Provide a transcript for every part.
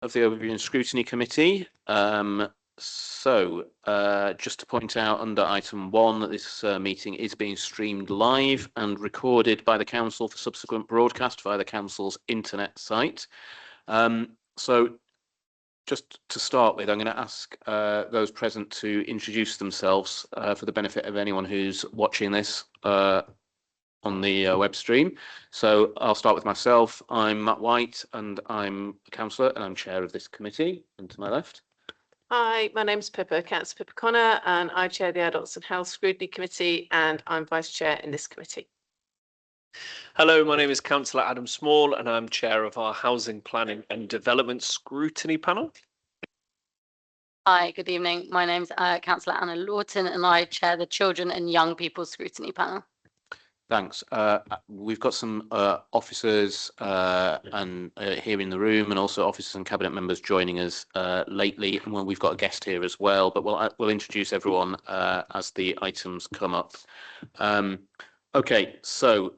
of the Overview and Scrutiny Committee. Just to point out under item 1 that this meeting is being streamed live and recorded by the Council for subsequent broadcast via the Council's internet site. Just to start with, I'm going to ask those present to introduce themselves for the benefit of anyone who's watching this on the web stream. So I'll start with myself. I'm Matt White and I'm a councillor and I'm chair of this committee. And to my left. Hi, my name's Councillor Pippa Connor and I chair the Adults and Health Scrutiny Committee and I'm vice chair in this committee. Hello, my name is Councillor Adam Small and I'm chair of our Housing Planning and Development Scrutiny panel. Hi, good evening. My name's Councillor Anna Lawton and I chair the Children and Young People Scrutiny panel. Thanks. We've got some officers here in the room and also officers and cabinet members joining us lately. And we've got a guest here as well, but we'll introduce everyone as the items come up. Okay, so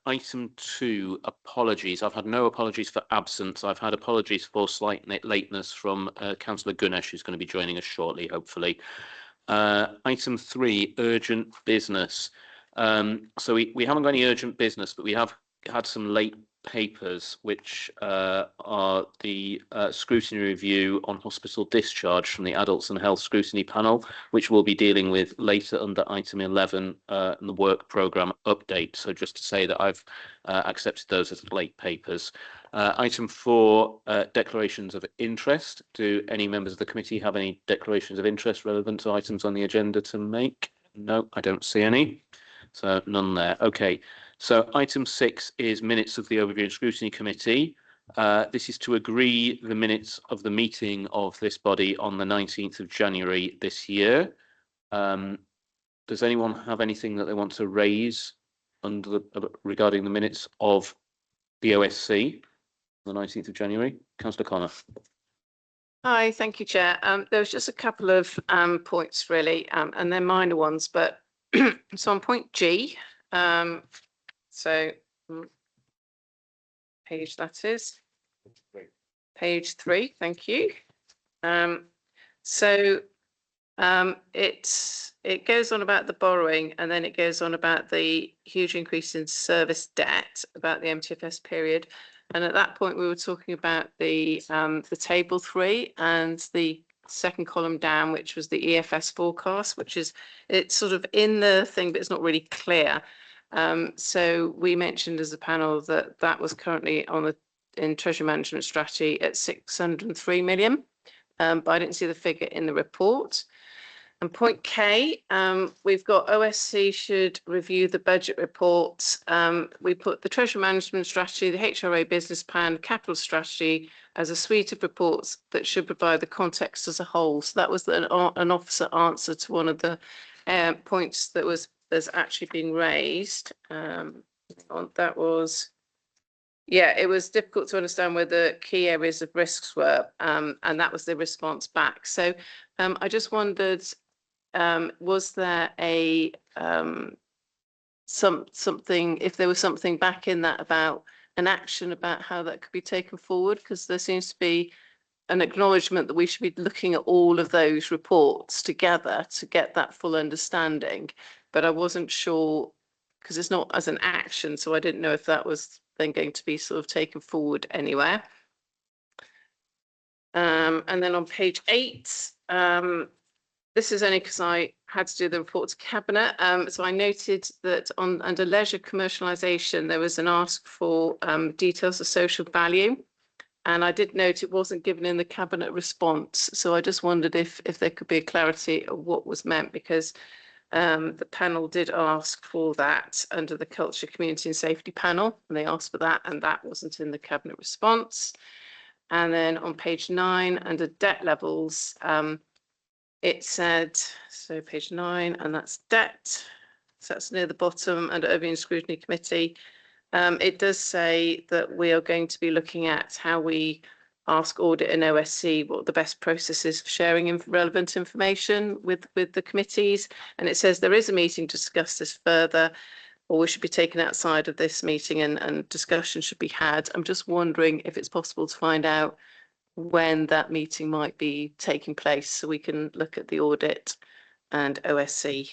item 2, apologies. I've had no apologies for absence. I've had apologies for slight lateness from Councillor Gunesh, who's going to be joining us shortly, hopefully. Item 3, urgent business. So we haven't got any urgent business, but we have had some late papers, which are the scrutiny review on hospital discharge from the Adults and Health Scrutiny panel, which we'll be dealing with later under item 11 in the work programme update. So just to say that I've accepted those as late papers. Item 4, declarations of interest. Do any members of the committee have any declarations of interest relevant to items on the agenda to make? No, I don't see any. So none there. Okay. So item 6 is minutes of the Overview and Scrutiny Committee. This is to agree the minutes of the meeting of this body on the 19th of January this year. Does anyone have anything that they want to raise regarding the minutes of the OSC on the 19th of January? Councillor Connor. Hi, thank you, Chair. There was just a couple of points really, and they're minor ones, but so on point G, page that is, page 3, thank you. It goes on about the borrowing and then it goes on about the huge increase in service debt, about the MTFS period. And at that point we were talking about the table 3 and the second column down, which was the EFS forecast, which is, it's sort of in the thing, but it's not really clear. So we mentioned as a panel that that was currently in Treasury Management Strategy at 603 million, but I didn't see the figure in the report. And point K, we've got OSC should review the budget reports. We put the Treasury Management Strategy, the HRA business plan, capital strategy as a suite of reports that should provide the context as a whole. So that was an officer answer to one of the points that's actually been raised. That was, yeah, it was difficult to understand where the key areas of risks were, and that was the response back. So I just wondered, was there a something, if there was something back in that about an action about how that could be taken forward? Because there seems to be an acknowledgement that we should be looking at all of those reports together to get that full understanding. But I wasn't sure, because it's not as an action, so I didn't know if that was then going to be sort of taken forward anywhere. And then on page 8, this is only because I had to do the report to Cabinet. So I noted that under leisure commercialisation, there was an ask for details of social value. And I did note it wasn't given in the Cabinet response. So I just wondered if there could be a clarity of what was meant, because the panel did ask for that under the Culture, Community and Safety panel. And they asked for that, and that wasn't in the Cabinet response. And then on page 9, under debt levels, it said, so page 9, and that's debt. So that's near the bottom under Overview and Scrutiny Committee. It does say that we are going to be looking at how we ask audit and OSC what the best process is for sharing relevant information with the committees. And it says there is a meeting to discuss this further, or we should be taken outside of this meeting and discussion should be had. I'm just wondering if it's possible to find out when that meeting might be taking place, so we can look at the audit and OSC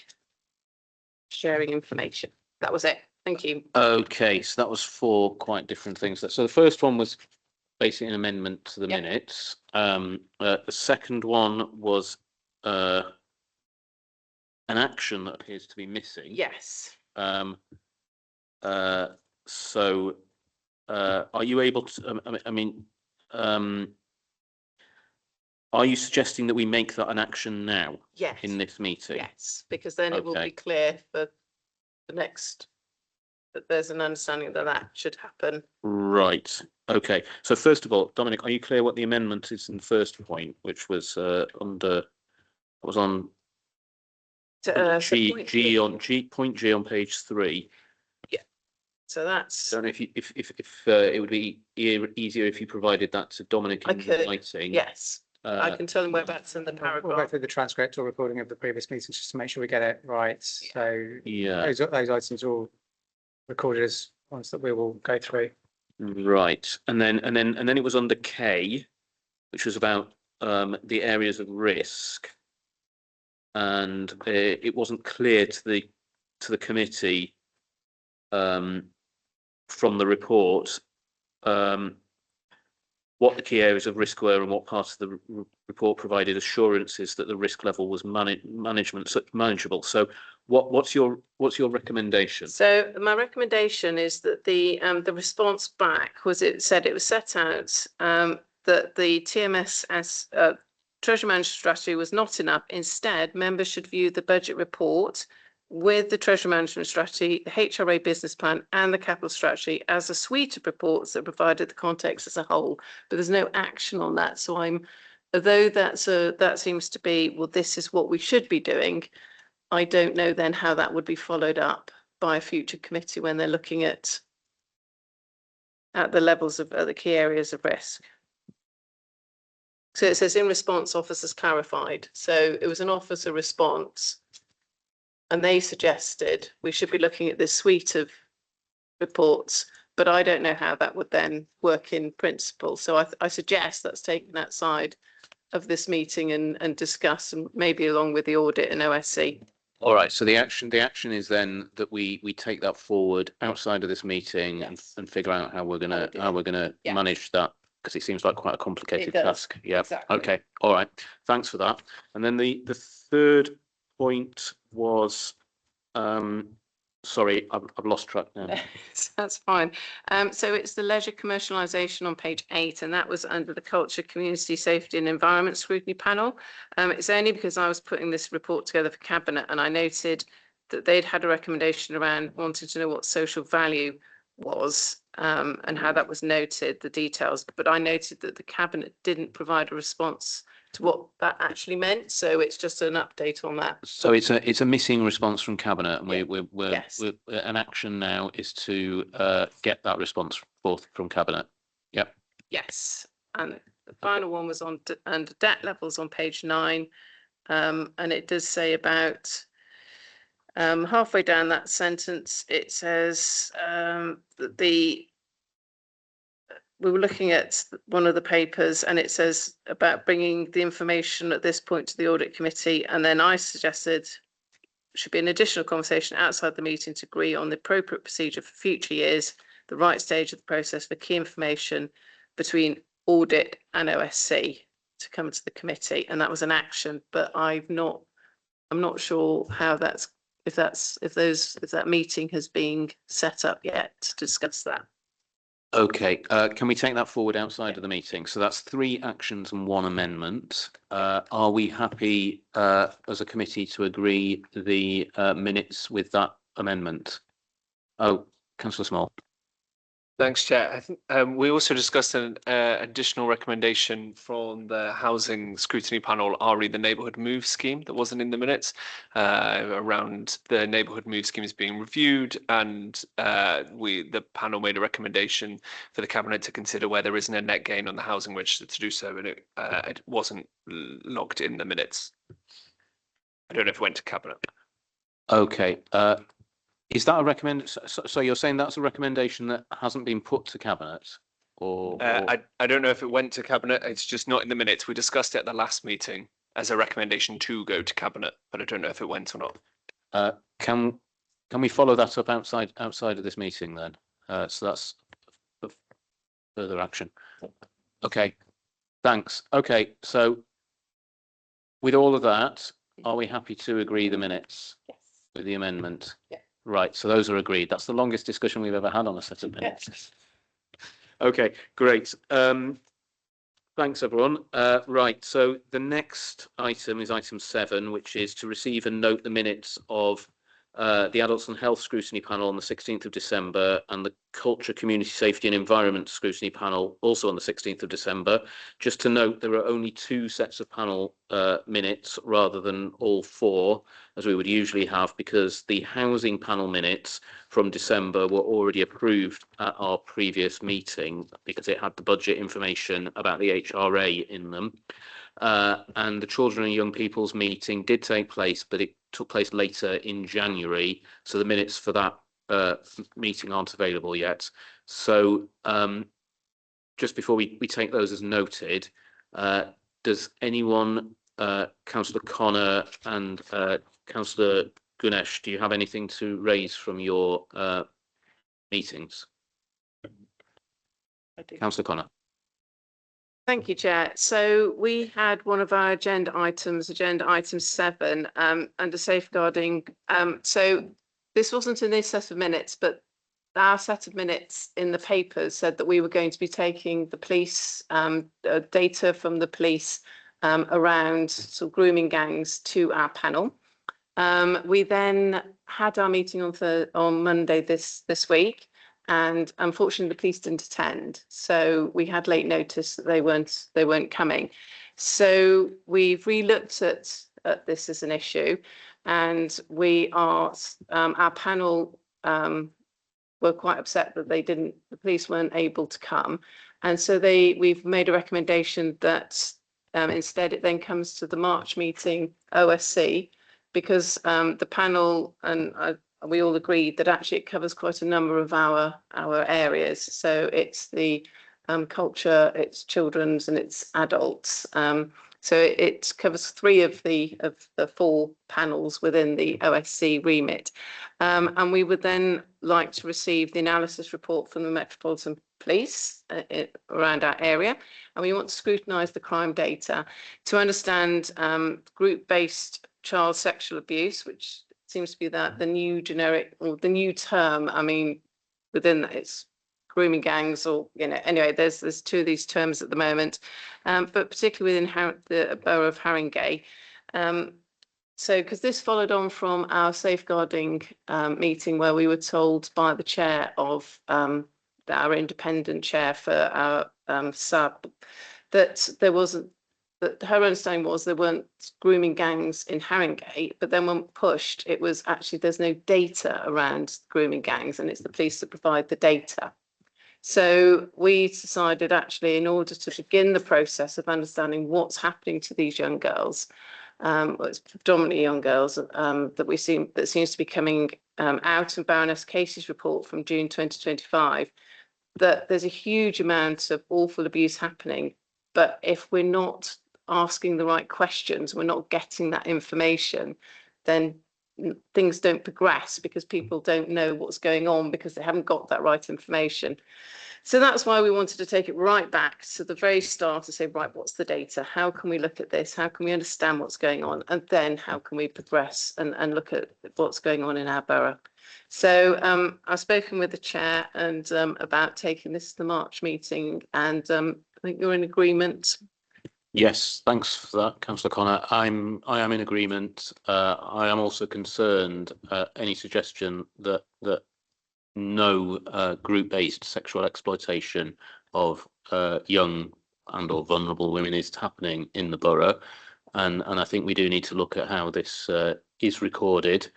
sharing information. That was it. Thank you. Okay, so that was four quite different things. So the first one was basically an amendment to the Yep. minutes. The second one was an action that appears to be missing. Yes. So are you able to, are you suggesting that we make that an action now Yes. in this meeting? Yes, because then it will Okay. be clear for the next, that there's an understanding that that should happen. Right. Okay. So first of all, Dominic, are you clear what the amendment is in the first point, which was under, was on So G point G three. on G point G on page 3. So that's, Don't know if you, if it would be easier if you provided that to Dominic I in could, writing. yes, I can tell them whereabouts in the We'll go paragraph. through the transcript or recording of the previous meetings just to make sure we get it right. So Yeah. those items are all recorded as ones that we will go through. Right. And then it was under K, which was about the areas of risk. And it wasn't clear to the committee from the report what the key areas of risk were and what parts of the report provided assurances that the risk level was manageable. So what's your recommendation? So my recommendation is that the response back was, it said it was set out that the TMS as Treasury Management Strategy was not enough. Instead, members should view the budget report with the Treasury Management Strategy, the HRA business plan and the capital strategy as a suite of reports that provided the context as a whole, but there's no action on that. So although that seems to be, well, this is what we should be doing, I don't know then how that would be followed up by a future committee when they're looking at the levels of the key areas of risk. So it says in response, officers clarified. So it was an officer response, and they suggested we should be looking at this suite of reports, but I don't know how that would then work in principle. So I suggest that's taken outside of this meeting and discuss, and maybe along with the audit and OSC. All right. So the action is then that we take that forward outside of this meeting. Yes. and figure out how we're gonna Yeah. manage that, because it seems like quite a complicated It does, task. Yeah. exactly. Okay. All right. Thanks for that. And then the third point was, sorry, I've lost track now. That's fine. So it's the leisure commercialisation on page 8, and that was under the Culture, Community, Safety and Environment Scrutiny Panel. It's only because I was putting this report together for Cabinet, and I noted that they'd had a recommendation around wanting to know what social value was, and how that was noted, the details. But I noted that the Cabinet didn't provide a response to what that actually meant. So it's just an update on that. So it's a missing response from Cabinet, and Yeah. we're Yes. an action now is to get that response forth from Cabinet. Yep. Yes, and the final one was on under debt levels on page 9, and it does say about halfway down that sentence, it says that we were looking at one of the papers, and it says about bringing the information at this point to the audit committee, and then I suggested should be an additional conversation outside the meeting to agree on the appropriate procedure for future years, the right stage of the process for key information between audit and OSC to come to the committee, and that was an action. But I'm not sure how if that meeting has been set up yet to discuss that. Okay, can we take that forward outside of the meeting? So that's 3 actions and 1 amendment. Are we happy as a committee to agree the minutes with that amendment? Oh, Councillor Small. Thanks, Chair. I think we also discussed an additional recommendation from the Housing Scrutiny Panel, RE, the Neighbourhood Move Scheme, that wasn't in the minutes, around the Neighbourhood Move Schemes being reviewed, and the panel made a recommendation for the Cabinet to consider where there isn't a net gain on the housing register to do so, and it wasn't logged in the minutes. I don't know if it went to Cabinet. Okay, is that a recommend? So you're saying that's a recommendation that hasn't been put to Cabinet, I don't know if it went to cabinet. It's just not in the minutes. We discussed it at the last meeting as a recommendation to go to cabinet, but I don't know if it went or not. Can we follow that up outside of this meeting then? So that's further action. Okay, thanks. Okay, so with all of that, are we happy to agree the minutes Yes. with the amendment? Yeah. Right, so those are agreed. That's the longest discussion we've ever had on a set of minutes. Okay, great. Thanks, everyone. Right, so the next item is item 7, which is to receive and note the minutes of the Adults and Health Scrutiny Panel on the 16th of December and the Culture, Community Safety and Environment Scrutiny Panel also on the 16th of December. Just to note, there are only 2 sets of panel minutes rather than all 4, as we would usually have, because the Housing Panel minutes from December were already approved at our previous meeting because it had the budget information about the HRA in them. And the Children and Young People's meeting did take place, but it took place later in January. So the minutes for that meeting aren't available yet. So just before we take those as noted, does anyone, Councillor Connor and Councillor Gunesh, do you have anything to raise from your meetings? Councillor Connor. Thank you, Chair. So we had one of our agenda item 7, under safeguarding. So this wasn't in this set of minutes, but our set of minutes in the papers said that we were going to be taking the police data from the police around sort of grooming gangs to our panel. We then had our meeting on Monday this week. And unfortunately, the police didn't attend, so we had late notice that they weren't coming. So we've re-looked at this as an issue, and we are our panel were quite upset that the police weren't able to come, and so we've made a recommendation that instead it then comes to the March meeting OSC, because the panel and we all agreed that actually it covers quite a number of our areas. So it's the culture, it's children's, and it's adults. So it covers 3 of the 4 panels within the OSC remit. And we would then like to receive the analysis report from the Metropolitan Police around our area. And we want to scrutinise the crime data to understand group-based child sexual abuse, which seems to be the new generic, or the new term. I mean, within that it's grooming gangs, or anyway, there's 2 of these terms at the moment, but particularly within the borough of Haringey. So because this followed on from our safeguarding meeting, where we were told by the chair of our independent chair for our sub that there wasn't. That her understanding was there weren't grooming gangs in Haringey, but then when pushed, it was actually there's no data around grooming gangs, and it's the police that provide the data. So we decided actually, in order to begin the process of understanding what's happening to these young girls, well, it's predominantly young girls that seems to be coming out in Baroness Casey's report from June 2025, that there's a huge amount of awful abuse happening, but if we're not asking the right questions, we're not getting that information, then things don't progress, because people don't know what's going on because they haven't got that right information. So that's why we wanted to take it right back to the very start and say, right, what's the data? How can we look at this? How can we understand what's going on? And then how can we progress and look at what's going on in our borough? So I've spoken with the chair and about taking this to the March meeting, and I think you're in agreement. Yes, thanks for that, Councillor Connor. I am in agreement. I am also concerned any suggestion that no group-based sexual exploitation of young and/or vulnerable women is happening in the borough, and I think we do need to look at how this is recorded,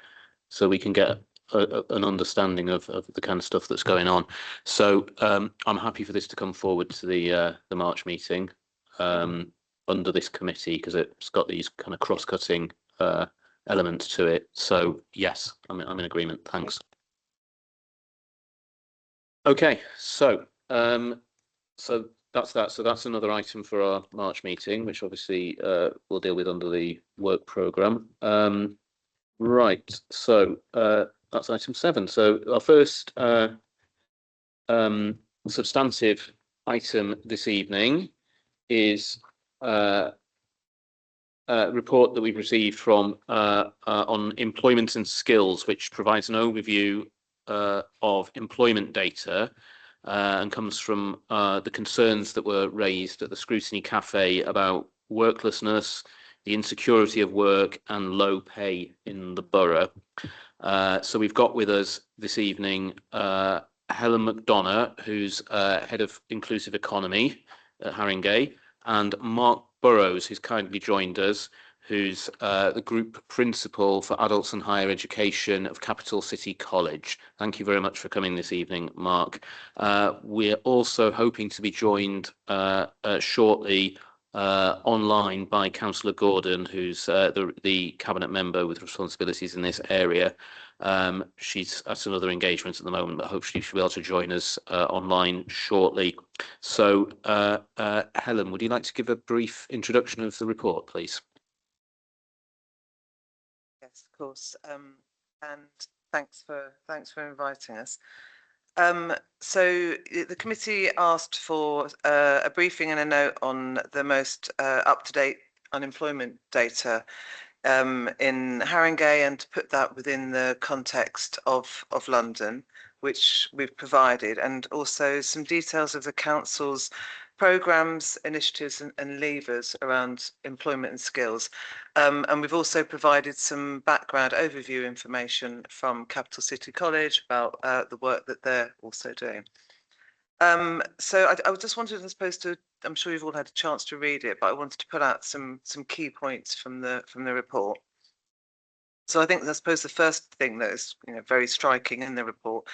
so we can get an understanding of the kind of stuff that's going on. So I'm happy for this to come forward to the March meeting under this committee, because it's got these kind of cross-cutting elements to it. So yes, I'm in agreement. Thanks. Okay, so So that's that. So that's another item for our March meeting, which obviously we'll deal with under the work programme. Right. So that's item 7. So our first substantive item this evening is report that we've received from on employment and skills, which provides an overview of employment data and comes from the concerns that were raised at the Scrutiny Cafe about worklessness, the insecurity of work, and low pay in the borough. So we've got with us this evening Helen McDonough, who's head of inclusive economy at Haringey, and Mark Burrows, who's kindly joined us, who's the group principal for adults and higher education of Capital City College. Thank you very much for coming this evening, Mark. We're also hoping to be joined shortly online by Councillor Gordon, who's the cabinet member with responsibilities in this area. She's at some other engagements at the moment, but hopefully she'll be able to join us online shortly. So, Helen, would you like to give a brief introduction of the report, please? Yes, of course. And thanks for inviting us. So the committee asked for a briefing and a note on the most up-to-date unemployment data in Haringey, and to put that within the context of London, which we've provided, and also some details of the council's programmes, initiatives and levers around employment and skills. And we've also provided some background overview information from Capital City College about the work that they're also doing. So I just wanted, I suppose, I'm sure you've all had a chance to read it, but I wanted to put out some key points from the report. So I think, I suppose, the first thing that is very striking in the report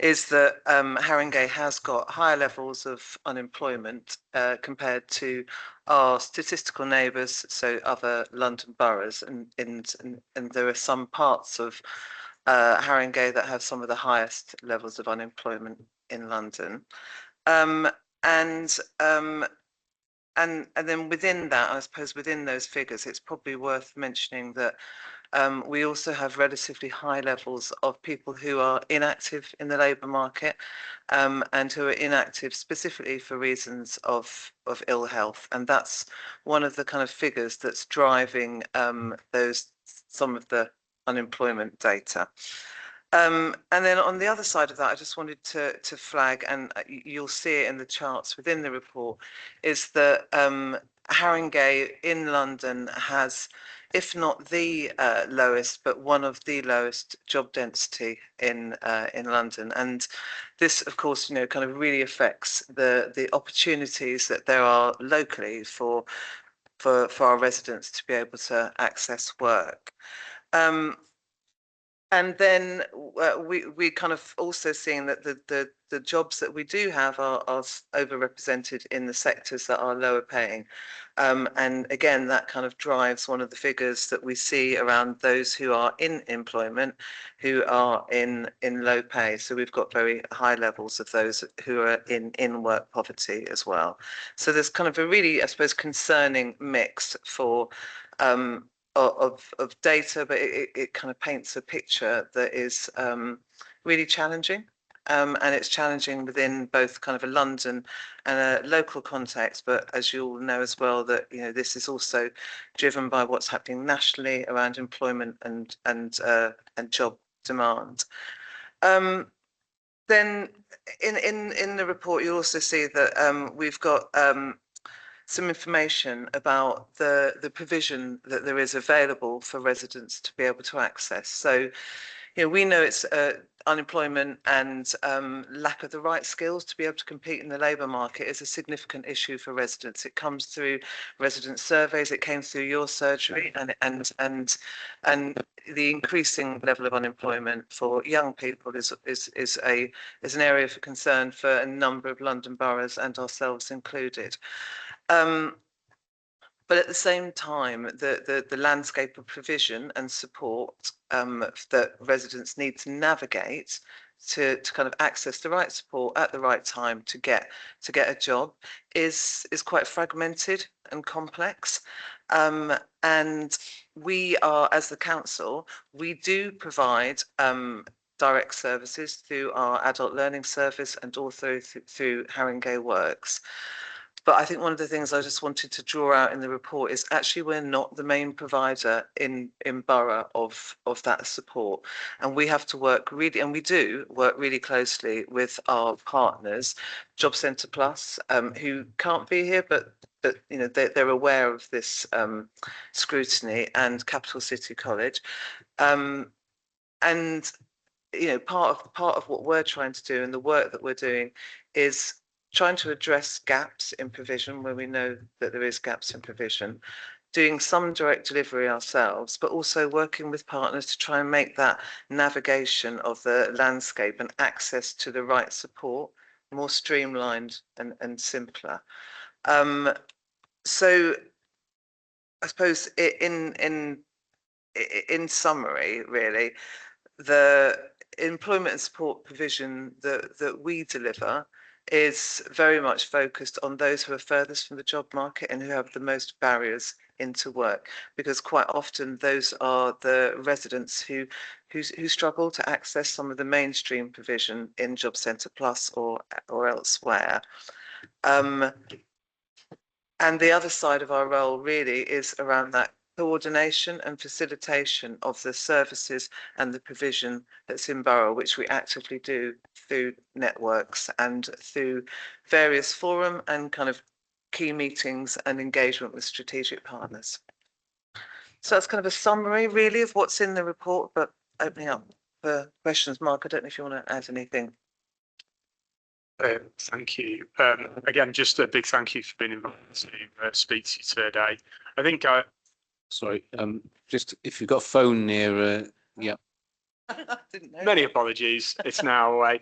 is that Haringey has got higher levels of unemployment compared to our statistical neighbours, so other London boroughs, and there are some parts of Haringey that have some of the highest levels of unemployment in London. And then within that, I suppose within those figures, it's probably worth mentioning that we also have relatively high levels of people who are inactive in the labour market, and who are inactive specifically for reasons of ill health. And that's one of the kind of figures that's driving some of the unemployment data. And then on the other side of that, I just wanted to flag, and you'll see it in the charts within the report, is that Haringey in London has, if not the lowest, but one of the lowest job density in London. And this, of course, kind of really affects the opportunities that there are locally for our residents to be able to access work. And then we kind of also seeing that the jobs that we do have are overrepresented in the sectors that are lower paying. And again, that kind of drives one of the figures that we see around those who are in employment, who are in low pay. So we've got very high levels of those who are in work poverty as well. So there's kind of a really, I suppose, concerning mix for of data, but it kind of paints a picture that is really challenging. And it's challenging within both kind of a London and a local context, but as you all know as well, that this is also driven by what's happening nationally around employment and job demand. Then in the report, you'll also see that we've got some information about the provision that there is available for residents to be able to access. So, we know it's unemployment and lack of the right skills to be able to compete in the labour market is a significant issue for residents. It comes through resident surveys. It came through your surgery, and the increasing level of unemployment for young people is an area for concern for a number of London boroughs, and ourselves included. But at the same time, the landscape of provision and support that residents need to navigate to kind of access the right support at the right time to get a job is quite fragmented and complex. And we are, as the council, we do provide direct services through our adult learning service and also through Haringey Works. But I think one of the things I just wanted to draw out in the report is actually we're not the main provider in borough of that support. And we have to work really, and we do work really closely with our partners, Job Centre Plus, who can't be here, but you know they're aware of this scrutiny, and Capital City College. And you know, part of what we're trying to do and the work that we're doing is trying to address gaps in provision where we know that there is gaps in provision, doing some direct delivery ourselves, but also working with partners to try and make that navigation of the landscape and access to the right support more streamlined and simpler. So I suppose in summary, really, the employment and support provision that we deliver is very much focused on those who are furthest from the job market and who have the most barriers into work, because quite often those are the residents who struggle to access some of the mainstream provision in Job Centre Plus or elsewhere. And the other side of our role really is around that coordination and facilitation of the services and the provision that's in borough, which we actively do through networks and through various forum and kind of key meetings and engagement with strategic partners. So that's kind of a summary really of what's in the report, but opening up for questions. Mark, I don't know if you want to add anything. Thank you. Again, just a big thank you for being invited to speak to you today. I think Sorry, just if you've got a phone near, yeah. Didn't know. Many apologies. It's now away.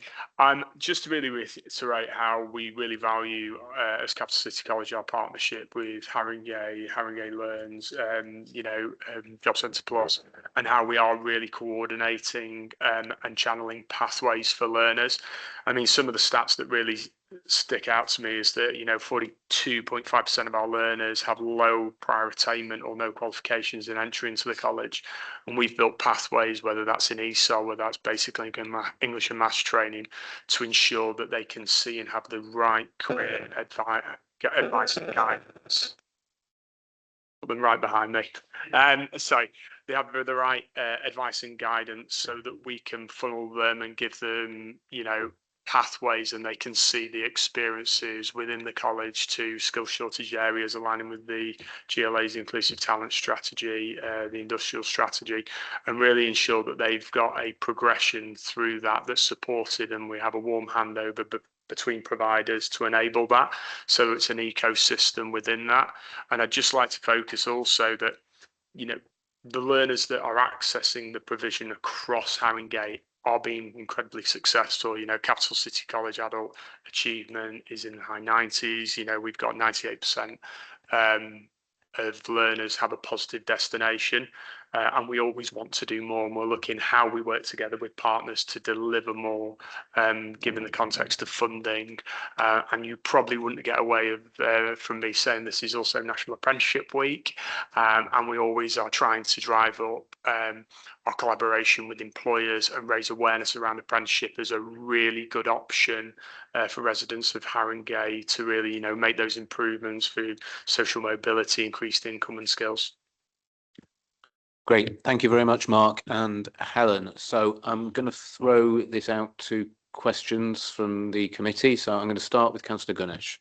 Just to really reiterate how we really value as Capital City College our partnership with Haringey Learns, Job Centre Plus, and how we are really coordinating and channeling pathways for learners. I mean, some of the stats that really stick out to me is that 42.5% of our learners have low prior attainment or no qualifications in entry into the college, and we've built pathways, whether that's in ESOL, whether that's basically English and maths training, to ensure that they can see and have the right career advice and guidance. Put them right behind me. So they have the right advice and guidance so that we can funnel them and give them pathways, and they can see the experiences within the college to skill shortage areas aligning with the GLA's inclusive talent strategy, the industrial strategy, and really ensure that they've got a progression through that that's supported, and we have a warm handover between providers to enable that, so it's an ecosystem within that. And I'd just like to focus also that the learners that are accessing the provision across Haringey are being incredibly successful. Capital City College adult achievement is in the high 90s. We've got 98% of learners have a positive destination, and we always want to do more, and we're looking how we work together with partners to deliver more, given the context of funding. And you probably wouldn't get away from me saying this is also National Apprenticeship Week, and we always are trying to drive up our collaboration with employers and raise awareness around apprenticeship as a really good option for residents of Haringey to really, make those improvements through social mobility, increased income and skills. Great. Thank you very much, Mark and Helen. So I'm going to throw this out to questions from the committee. So I'm going to start with Councillor Gunness.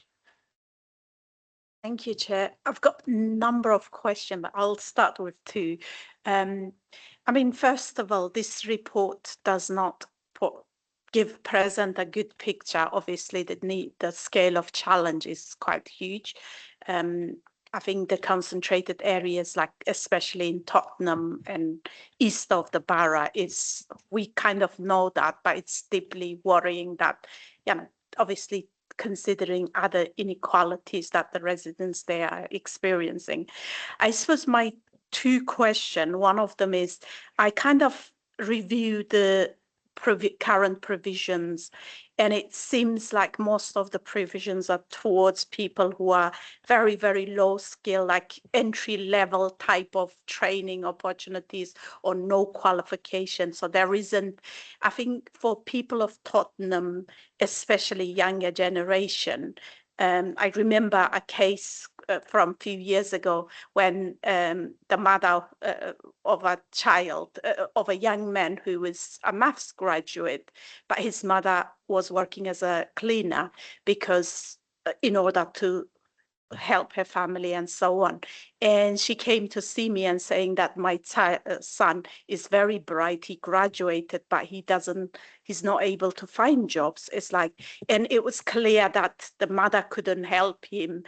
Thank you, Chair. I've got a number of questions, but I'll start with two. First of all, this report does not present a good picture. Obviously, the scale of challenge is quite huge. I think the concentrated areas, like especially in Tottenham and east of the borough, we kind of know that, but it's deeply worrying that, obviously considering other inequalities that the residents there are experiencing. I suppose my two questions, one of them is, I kind of review the current provisions, and it seems like most of the provisions are towards people who are very, very low skill, like entry level type of training opportunities or no qualification. So there isn't, I think for people of Tottenham, especially younger generation, I remember a case from a few years ago when the mother of a child, of a young man who was a maths graduate, but his mother was working as a cleaner because in order to help her family and so on. And she came to see me and saying that my son is very bright. He graduated, but he's not able to find jobs. It's like, and it was clear that the mother couldn't help him.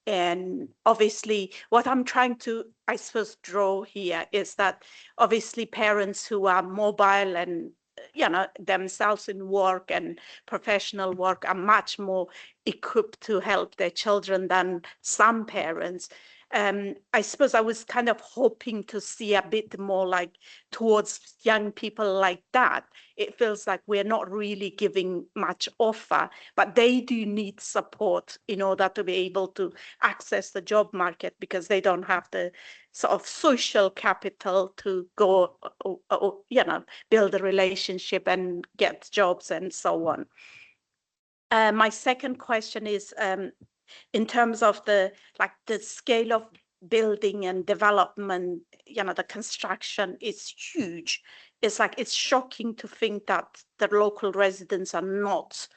And obviously, what I'm trying to, I suppose, draw here is that obviously parents who are mobile and themselves in work and professional work are much more equipped to help their children than some parents. I suppose I was kind of hoping to see a bit more like towards young people like that. It feels like we're not really giving much offer, but they do need support in order to be able to access the job market because they don't have the sort of social capital to go, build a relationship and get jobs and so on. My second question is in terms of the scale of building and development, the construction is huge. It's like, it's shocking to think that the local residents are not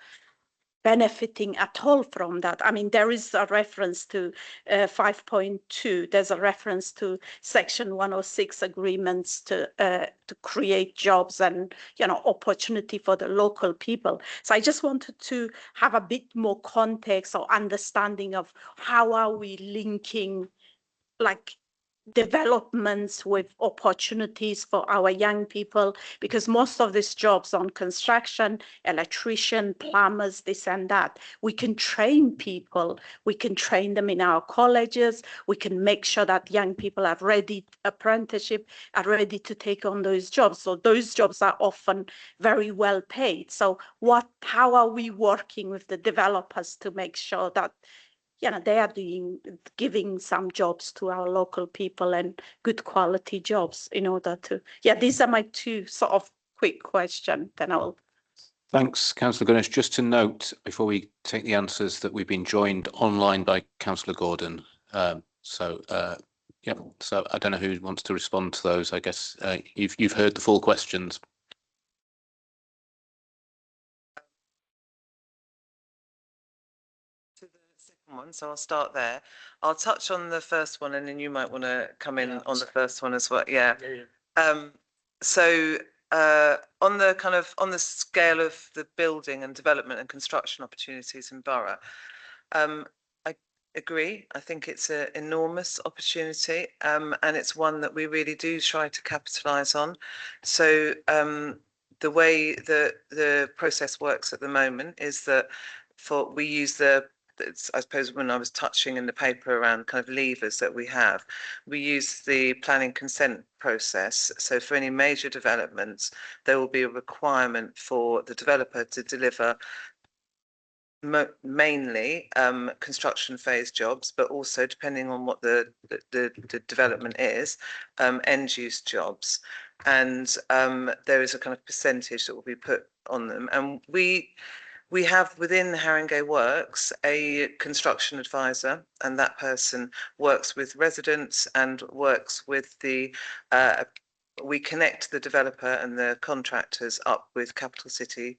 benefiting at all from that. I mean, there is a reference to 5.2. There's a reference to Section 106 agreements to create jobs and opportunity for the local people. So I just wanted to have a bit more context or understanding of how are we linking like developments with opportunities for our young people, because most of these jobs on construction, electrician, plumbers, this and that, we can train people, we can train them in our colleges, we can make sure that young people are ready, apprenticeship, are ready to take on those jobs. So those jobs are often very well paid. So how are we working with the developers to make sure that they are giving some jobs to our local people and good quality jobs in order to, these are my two sort of quick questions. Then I'll. Thanks, Councillor Gunness. Just to note, before we take the answers, that we've been joined online by Councillor Gordon. So I don't know who wants to respond to those. I guess you've heard the full questions. One, so I'll start there. I'll touch on the first one and then you might want to come in on the first one as well. So on the scale of the building and development and construction opportunities in Borough, I agree. I think it's an enormous opportunity and it's one that we really do try to capitalise on. So the way that the process works at the moment is that we use I suppose when I was touching in the paper around kind of levers that we use the planning consent process. So for any major developments, there will be a requirement for the developer to deliver mainly construction phase jobs, but also, depending on what the development is, end use jobs. And there is a kind of percentage that will be put on them. And we have within Haringey Works a construction advisor, and that person works with residents and works with we connect the developer and the contractors up with Capital City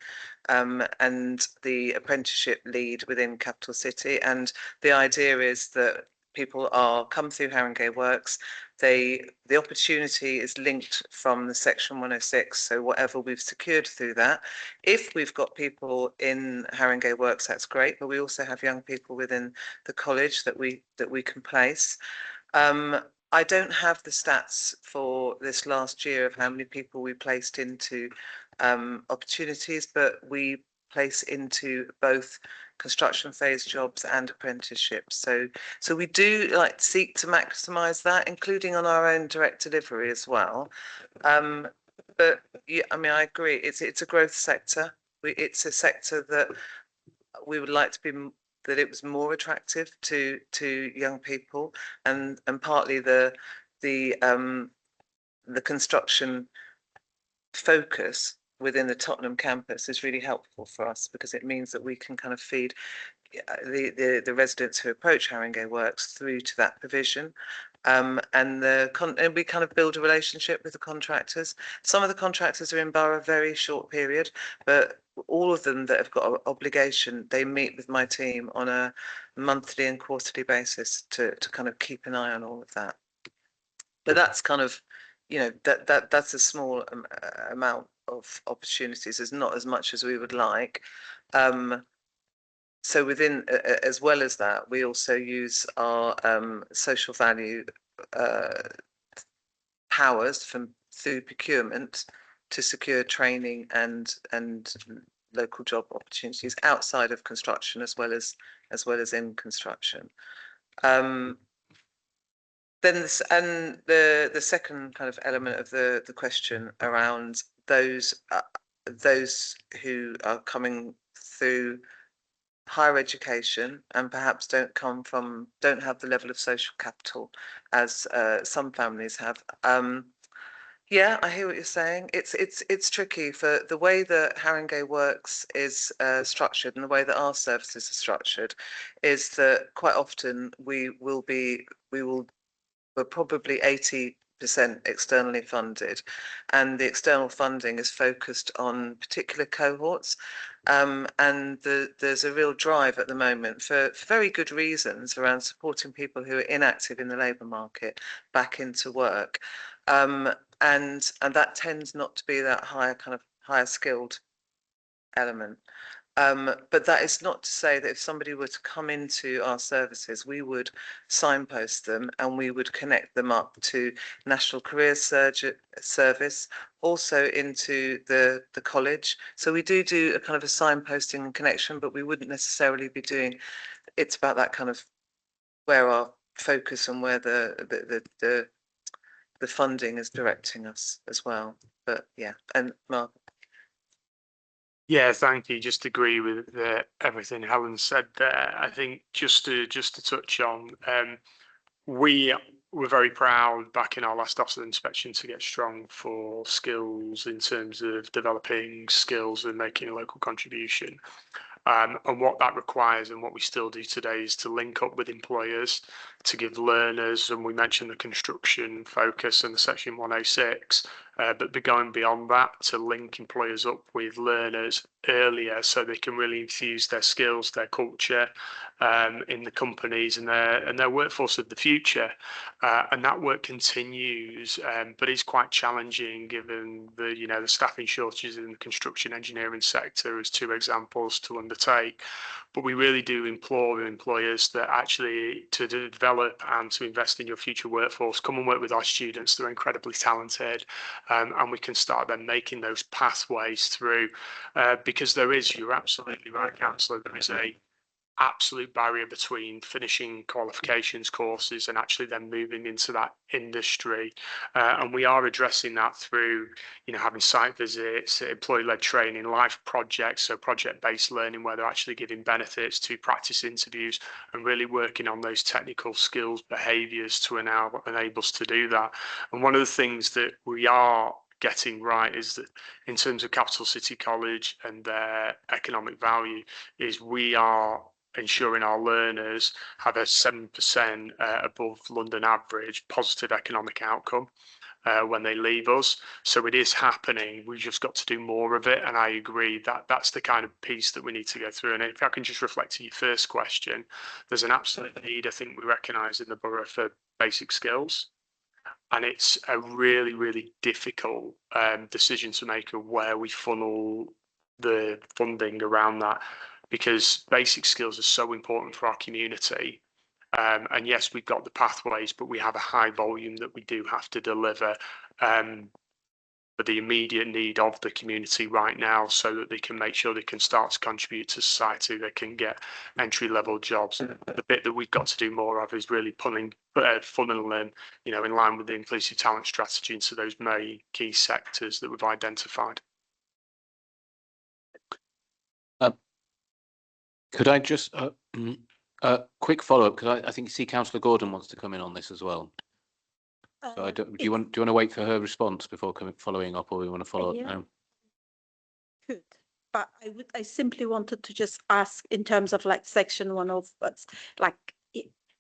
and the apprenticeship lead within Capital City. And the idea is that people come through Haringey Works. The opportunity is linked from the Section 106, so whatever we've secured through that. If we've got people in Haringey Works, that's great, but we also have young people within the college that we can place. I don't have the stats for this last year of how many people we placed into opportunities, but we place into both construction phase jobs and apprenticeships. So we do seek to maximise that, including on our own direct delivery as well. yeah, I mean, I agree. It's a growth sector. It's a sector that we would like to be that it was more attractive to young people, and partly the construction focus within the Tottenham campus is really helpful for us, because it means that we can kind of feed the residents who approach Haringey Works through to that provision. And we kind of build a relationship with the contractors. Some of the contractors are in borough a very short period, but all of them that have got an obligation, they meet with my team on a monthly and quarterly basis to kind of keep an eye on all of that. But that's kind of, that's a small amount of opportunities. There's not as much as we would like. So within, as well as that, we also use our social value powers through procurement to secure training and local job opportunities outside of construction, as well as in construction. Then the second kind of element of the question around those who are coming through higher education and perhaps don't have the level of social capital as some families have. Yeah, I hear what you're saying. It's tricky. For the way that Haringey Works is structured, and the way that our services are structured, is that quite often we're probably 80% externally funded, and the external funding is focused on particular cohorts. And there's a real drive at the moment for very good reasons around supporting people who are inactive in the labour market back into work. And that tends not to be that higher skilled element. But that is not to say that if somebody were to come into our services, we would signpost them and we would connect them up to National Careers Service, also into the college. So we do a kind of a signposting and connection, but we wouldn't necessarily be doing. It's about that kind of where our focus and where the funding is directing us as well. But yeah, and Mark. Yeah, thank you. Just agree with everything Helen said there. I think just to touch on, we were very proud back in our last officer inspection to get strong for skills in terms of developing skills and making a local contribution. And what that requires, and what we still do today, is to link up with employers to give learners, and we mentioned the construction focus and the section 106, but going beyond that, to link employers up with learners earlier so they can really infuse their skills, their culture in the companies and their workforce of the future. And that work continues, but it's quite challenging given the staffing shortages in the construction engineering sector as two examples to undertake. But we really do implore employers that actually to develop and to invest in your future workforce, come and work with our students. They're incredibly talented, and we can start then making those pathways through, because you're absolutely right, Councillor, there is a absolute barrier between finishing qualifications courses and actually then moving into that industry, and we are addressing that through having site visits, employee-led training, live projects, so project-based learning where they're actually giving benefits to practice interviews and really working on those technical skills, behaviours to enable us to do that. And one of the things that we are getting right is that in terms of Capital City College and their economic value, is we are ensuring our learners have a 7% above London average positive economic outcome when they leave us. So it is happening. We've just got to do more of it. And I agree that that's the kind of piece that we need to go through. And if I can just reflect to your first question, there's an absolute need, I think we recognise in the borough, for basic skills. And it's a really, really difficult decision to make of where we funnel the funding around that, because basic skills are so important for our community. And yes, we've got the pathways, but we have a high volume that we do have to deliver. for the immediate need of the community right now, so that they can make sure they can start to contribute to society, they can get entry-level jobs. The bit that we've got to do more of is really funneling, in line with the inclusive talent strategy into those main key sectors that we've identified. Could I just quick follow-up, because I think see Councillor Gordon wants to come in on this as well. So do you want to wait for her response before following up, or we want to follow up now? Good, but I simply wanted to just ask in terms of like section 1 of what's like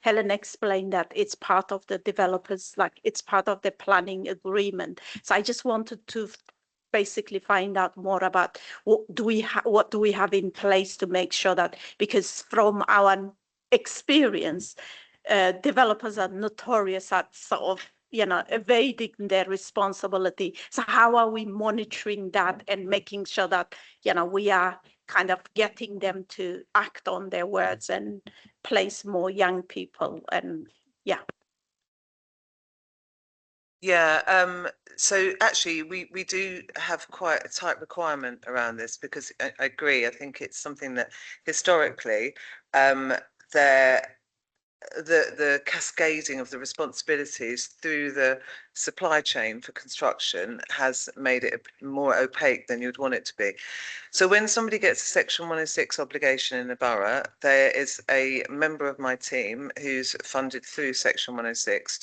Helen explained that it's part of the developers, like it's part of the planning agreement. So I just wanted to basically find out more about what do we have in place to make sure that, because from our experience, developers are notorious at sort of evading their responsibility. So how are we monitoring that and making sure that we are kind of getting them to act on their words and place more young people? And so actually we do have quite a tight requirement around this, because I agree, I think it's something that historically the cascading of the responsibilities through the supply chain for construction has made it more opaque than you'd want it to be. So when somebody gets a Section 106 obligation in a borough, there is a member of my team who's funded through Section 106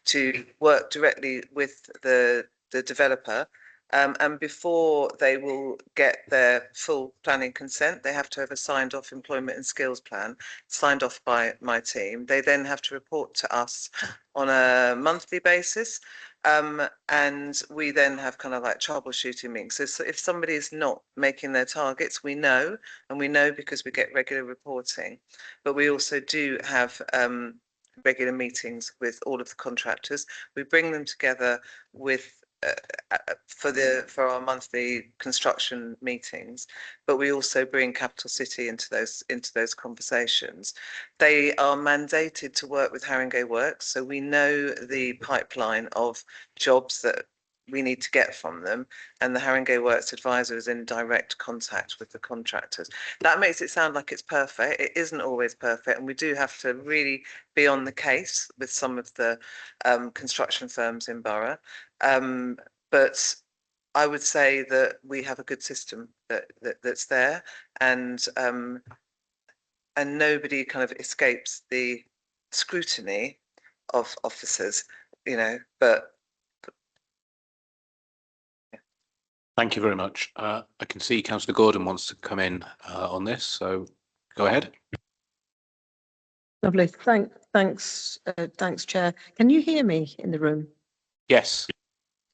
to work directly with the developer. And before they will get their full planning consent, they have to have a signed off employment and skills plan signed off by my team. They then have to report to us on a monthly basis. And we then have kind of like troubleshooting meetings. So if somebody is not making their targets, we know, and we know because we get regular reporting. But we also do have regular meetings with all of the contractors. We bring them together with for our monthly construction meetings, but we also bring Capital City into those conversations. They are mandated to work with Haringey Works, so we know the pipeline of jobs that we need to get from them, and the Haringey Works advisor is in direct contact with the contractors. That makes it sound like it's perfect. It isn't always perfect, and we do have to really be on the case with some of the construction firms in borough. But I would say that we have a good system that's there, and nobody kind of escapes the scrutiny of officers, but. Thank you very much. I can see Councillor Gordon wants to come in on this, so go ahead. Lovely. Thanks, Chair. Can you hear me in the room? Yes.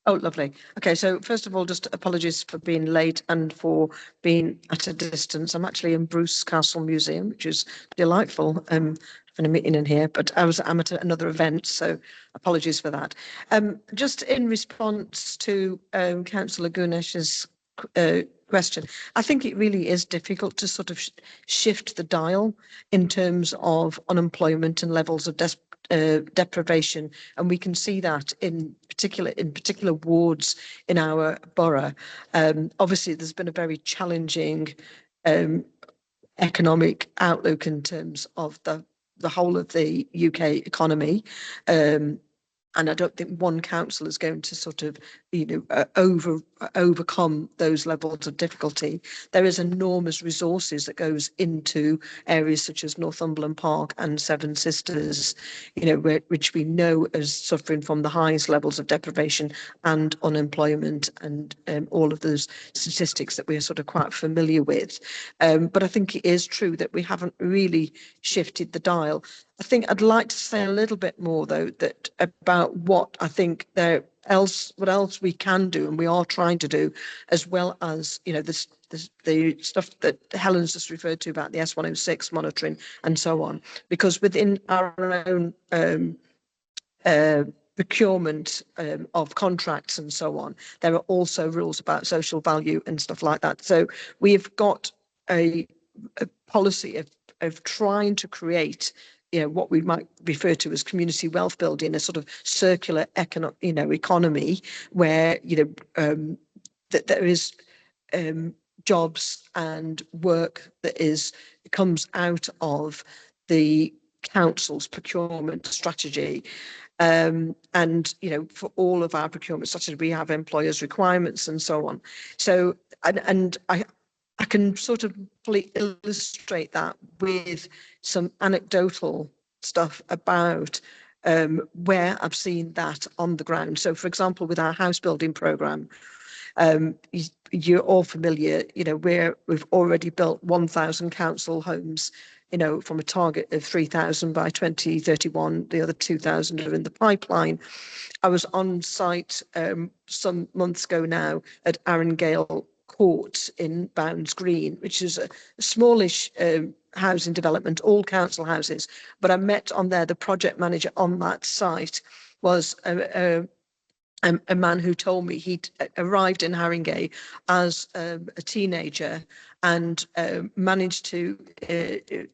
Oh, lovely. Okay, so first of all, just apologies for being late and for being at a distance. I'm actually in Bruce Castle Museum, which is delightful. Having a meeting in here, but I'm at another event, so apologies for that. Just in response to Councillor Gunesh's question, I think it really is difficult to sort of shift the dial in terms of unemployment and levels of deprivation, and we can see that in particular wards in our borough. Obviously, there's been a very challenging economic outlook in terms of the whole of the UK economy. And I don't think one council is going to sort of, overcome those levels of difficulty. There is enormous resources that goes into areas such as Northumberland Park and Seven Sisters, which we know is suffering from the highest levels of deprivation and unemployment, and all of those statistics that we're sort of quite familiar with. But I think it is true that we haven't really shifted the dial. I think I'd like to say a little bit more, though, that about what I think what else we can do, and we are trying to do, as well as the stuff that Helen's just referred to about the S106 monitoring and so on. Because within our own procurement of contracts and so on, there are also rules about social value and stuff like that. So we've got a policy of trying to create what we might refer to as community wealth building, a sort of circular economy where, that there is jobs and work that comes out of the council's procurement strategy. And, for all of our procurement strategy, we have employers' requirements and so on. So, and I can sort of fully illustrate that with some anecdotal stuff about where I've seen that on the ground. So, for example, with our house building programme, you're all familiar, we've already built 1,000 council homes, from a target of 3,000 by 2031. The other 2,000 are in the pipeline. I was on site some months ago now at Arundel Court in Bounds Green, which is a smallish housing development, all council houses. But I met on there, the project manager on that site was a man who told me he'd arrived in Haringey as a teenager and managed to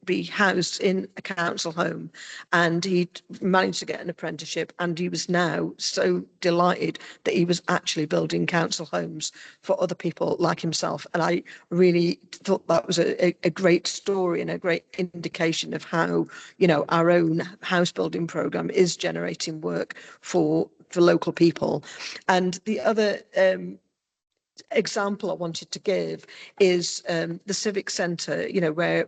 be housed in a council home, and he'd managed to get an apprenticeship, and he was now so delighted that he was actually building council homes for other people like himself. And I really thought that was a great story and a great indication of how, our own house building programme is generating work for local people. And the other example I wanted to give is the civic centre, where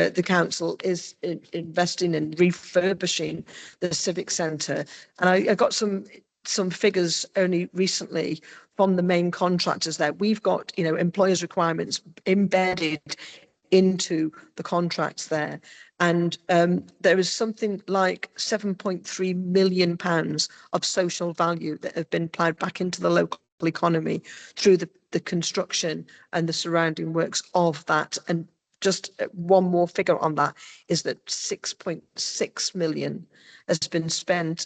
the council is investing in refurbishing the civic centre. And I got some figures only recently from the main contractors there. We've got, employers' requirements embedded into the contracts there. And there is something like £7.3 million of social value that have been ploughed back into the local economy through the construction and the surrounding works of that. And just one more figure on that is that 6.6 million has been spent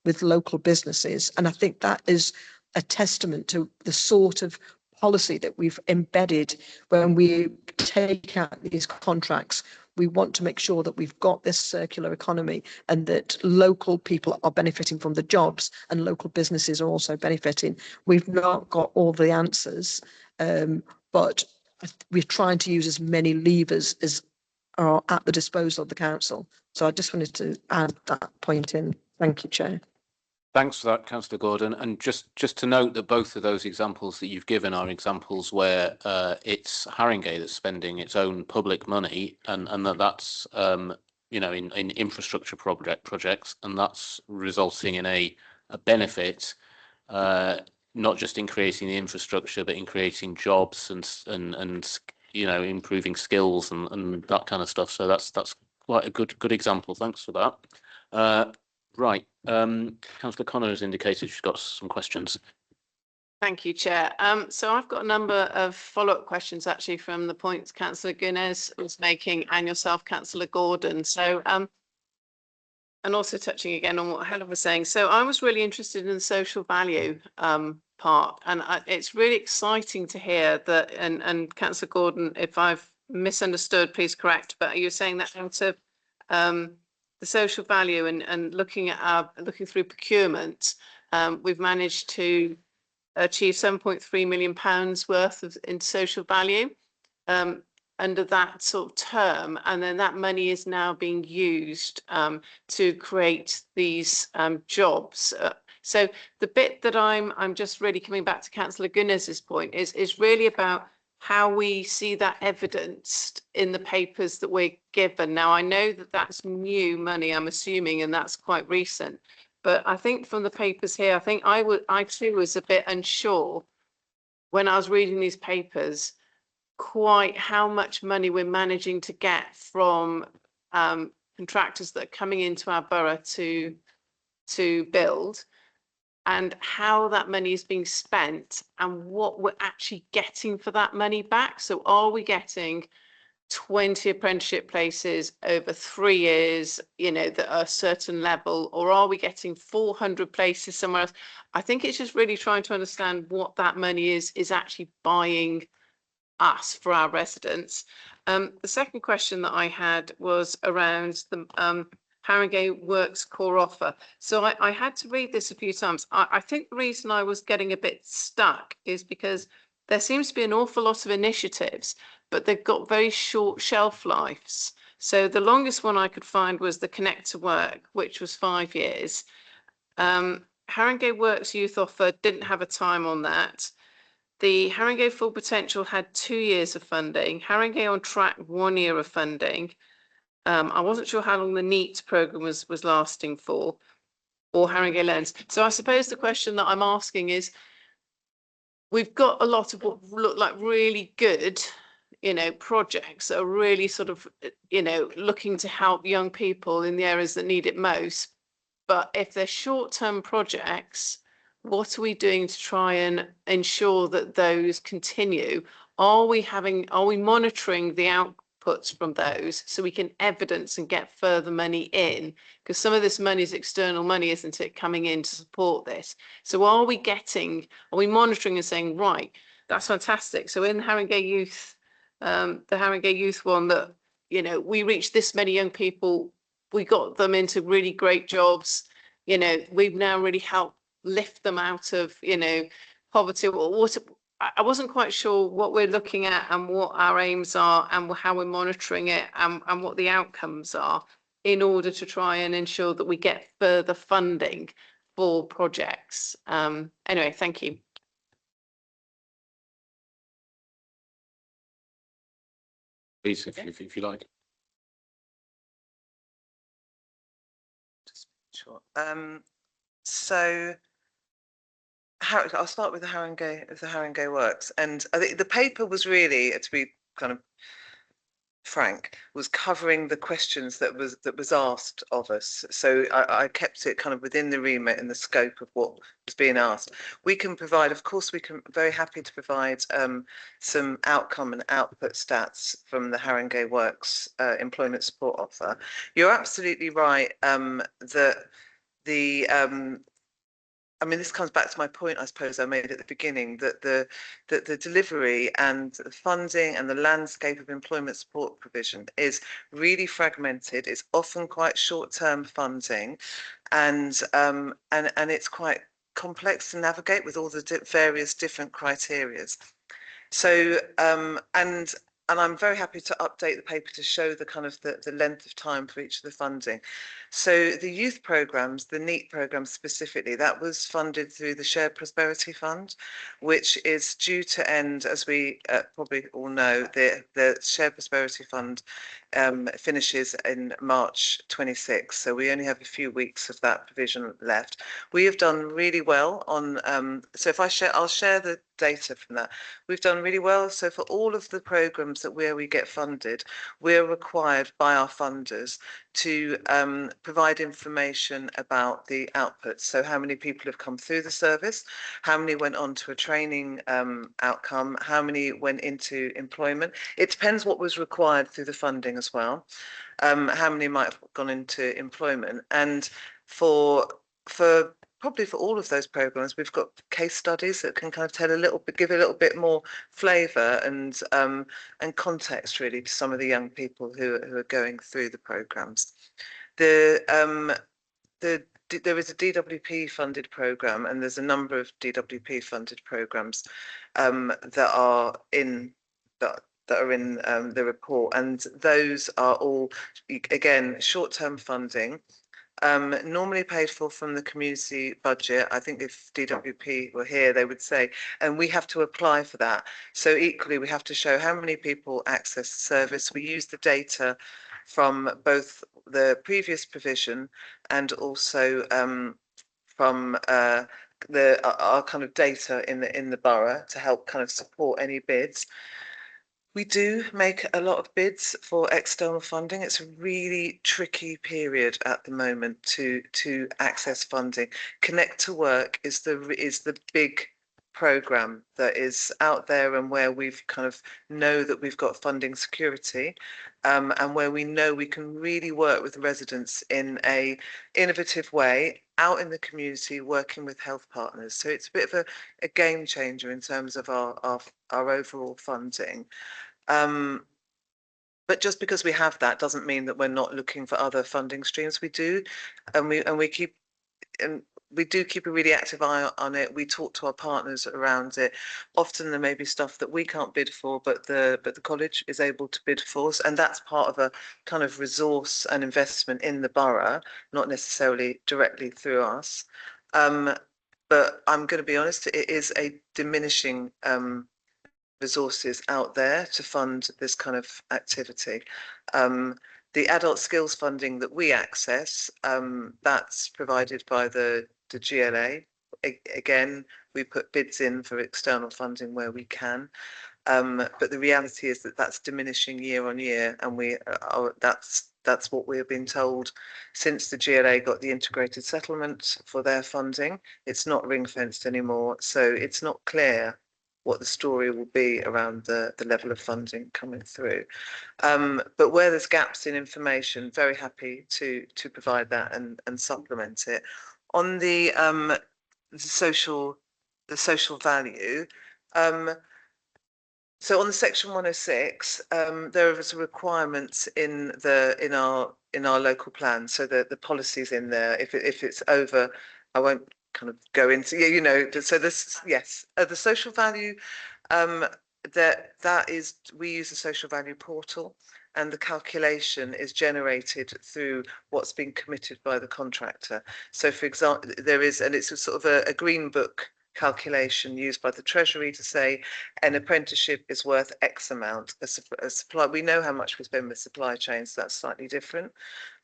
with local businesses. And I think that is a testament to the sort of policy that we've embedded when we take out these contracts. We want to make sure that we've got this circular economy and that local people are benefiting from the jobs and local businesses are also benefiting. We've not got all the answers, but we're trying to use as many levers as are at the disposal of the council. So I just wanted to add that point in. Thank you, Chair. Thanks for that, Councillor Gordon. And just to note that both of those examples that you've given are examples where it's Haringey that's spending its own public money, and that's in infrastructure projects, and that's resulting in a benefit, not just in creating the infrastructure, but in creating jobs and improving skills and that kind of stuff. So that's quite a good example. Thanks for that. Right. Councillor Connor has indicated she's got some questions. Thank you, Chair. So I've got a number of follow-up questions actually from the points Councillor Gunness was making and yourself, Councillor Gordon. So, and also touching again on what Helen was saying. So I was really interested in the social value part, and it's really exciting to hear that, and Councillor Gordon, if I've misunderstood, please correct, but you're saying that out of the social value and looking through procurement, we've managed to achieve £7.3 million worth in social value under that sort of term, and then that money is now being used to create these jobs. So the bit that I'm just really coming back to Councillor Gunness's point is really about how we see that evidenced in the papers that we're given. Now, I know that that's new money, I'm assuming, and that's quite recent. But I think from the papers here, I think I too was a bit unsure when I was reading these papers, quite how much money we're managing to get from contractors that are coming into our borough to build, and how that money is being spent and what we're actually getting for that money back. So are we getting 20 apprenticeship places over 3 years, that are a certain level, or are we getting 400 places somewhere else? I think it's just really trying to understand what that money is actually buying us, for our residents. The second question that I had was around the Haringey Works core offer. So I had to read this a few times. I think the reason I was getting a bit stuck is because there seems to be an awful lot of initiatives, but they've got very short shelf lives. So the longest one I could find was the Connect to Work, which was 5 years. Haringey Works Youth Offer didn't have a time on that. The Haringey Full Potential had 2 years of funding. Haringey on Track 1 year of funding. I wasn't sure how long the NEAT programme was lasting for, or Haringey Learns. So I suppose the question that I'm asking is, we've got a lot of what look like really good, projects that are really sort of, looking to help young people in the areas that need it most. But if they're short-term projects, what are we doing to try and ensure that those continue? Are we monitoring the outputs from those so we can evidence and get further money in? Because some of this money is external money, isn't it, coming in to support this? So are we monitoring and saying, right, that's fantastic. So in Haringey Youth, the Haringey Youth one, that, we reached this many young people, we got them into really great jobs. We've now really helped lift them out of, poverty. I wasn't quite sure what we're looking at and what our aims are and how we're monitoring it and what the outcomes are in order to try and ensure that we get further funding for projects. Anyway, thank you. Please, if you like. Sure. So I'll start with the Haringey Works, and I think the paper was really, to be kind of frank, was covering the questions that was asked of us. So I kept it kind of within the remit and the scope of what was being asked. We can provide, of course, very happy to provide some outcome and output stats from the Haringey Works employment support offer. You're absolutely right that this comes back to my point, I suppose, I made at the beginning, that the delivery and the funding and the landscape of employment support provision is really fragmented. It's often quite short-term funding, and it's quite complex to navigate with all the various different criterias. So and I'm very happy to update the paper to show the kind of the length of time for each of the funding. So the youth programmes, the NEAT programme specifically, that was funded through the Shared Prosperity Fund, which is due to end, as we probably all know, the Shared Prosperity Fund finishes in March 26. So we only have a few weeks of that provision left. We have done really well on, so if I'll share the data from that. We've done really well. So for all of the programmes where we get funded, we're required by our funders to provide information about the outputs. So how many people have come through the service, how many went on to a training outcome, how many went into employment. It depends what was required through the funding as well, how many might have gone into employment. And probably for all of those programs, we've got case studies that can kind of give a little bit more flavour and context really to some of the young people who are going through the programs. There is a DWP funded programme, and there's a number of DWP funded programmes that are in the report, and those are all, again, short-term funding. Normally paid for from the community budget. I think if DWP were here, they would say, and we have to apply for that. So equally, we have to show how many people access the service. We use the data from both the previous provision and also from our kind of data in the borough to help kind of support any bids. We do make a lot of bids for external funding. It's a really tricky period at the moment to access funding. Connect to Work is the big programme that is out there, and where we've kind of know that we've got funding security, and where we know we can really work with residents in a innovative way out in the community working with health partners. So it's a bit of a game changer in terms of our overall funding. But just because we have that doesn't mean that we're not looking for other funding streams. We do, and we do keep a really active eye on it. We talk to our partners around it. Often there may be stuff that we can't bid for, but the college is able to bid for us, and that's part of a kind of resource and investment in the borough, not necessarily directly through us. But I'm going to be honest, it is a diminishing resources out there to fund this kind of activity. The adult skills funding that we access, that's provided by the GLA. Again, we put bids in for external funding where we can. But the reality is that that's diminishing year on year, and that's what we've been told since the GLA got the integrated settlement for their funding. It's not ring fenced anymore, so it's not clear what the story will be around the level of funding coming through. But where there's gaps in information, very happy to provide that and supplement it. On the social value, so on the section 106, there are some requirements in our local plan. So the policies in there, if it's over, I won't kind of go into, you know, so this, yes, the social value, that is, we use the social value portal, and the calculation is generated through what's been committed by the contractor. So for example, there is, and it's a sort of a green book calculation used by the Treasury to say an apprenticeship is worth X amount. A supply, we know how much we spend with supply chains, so that's slightly different.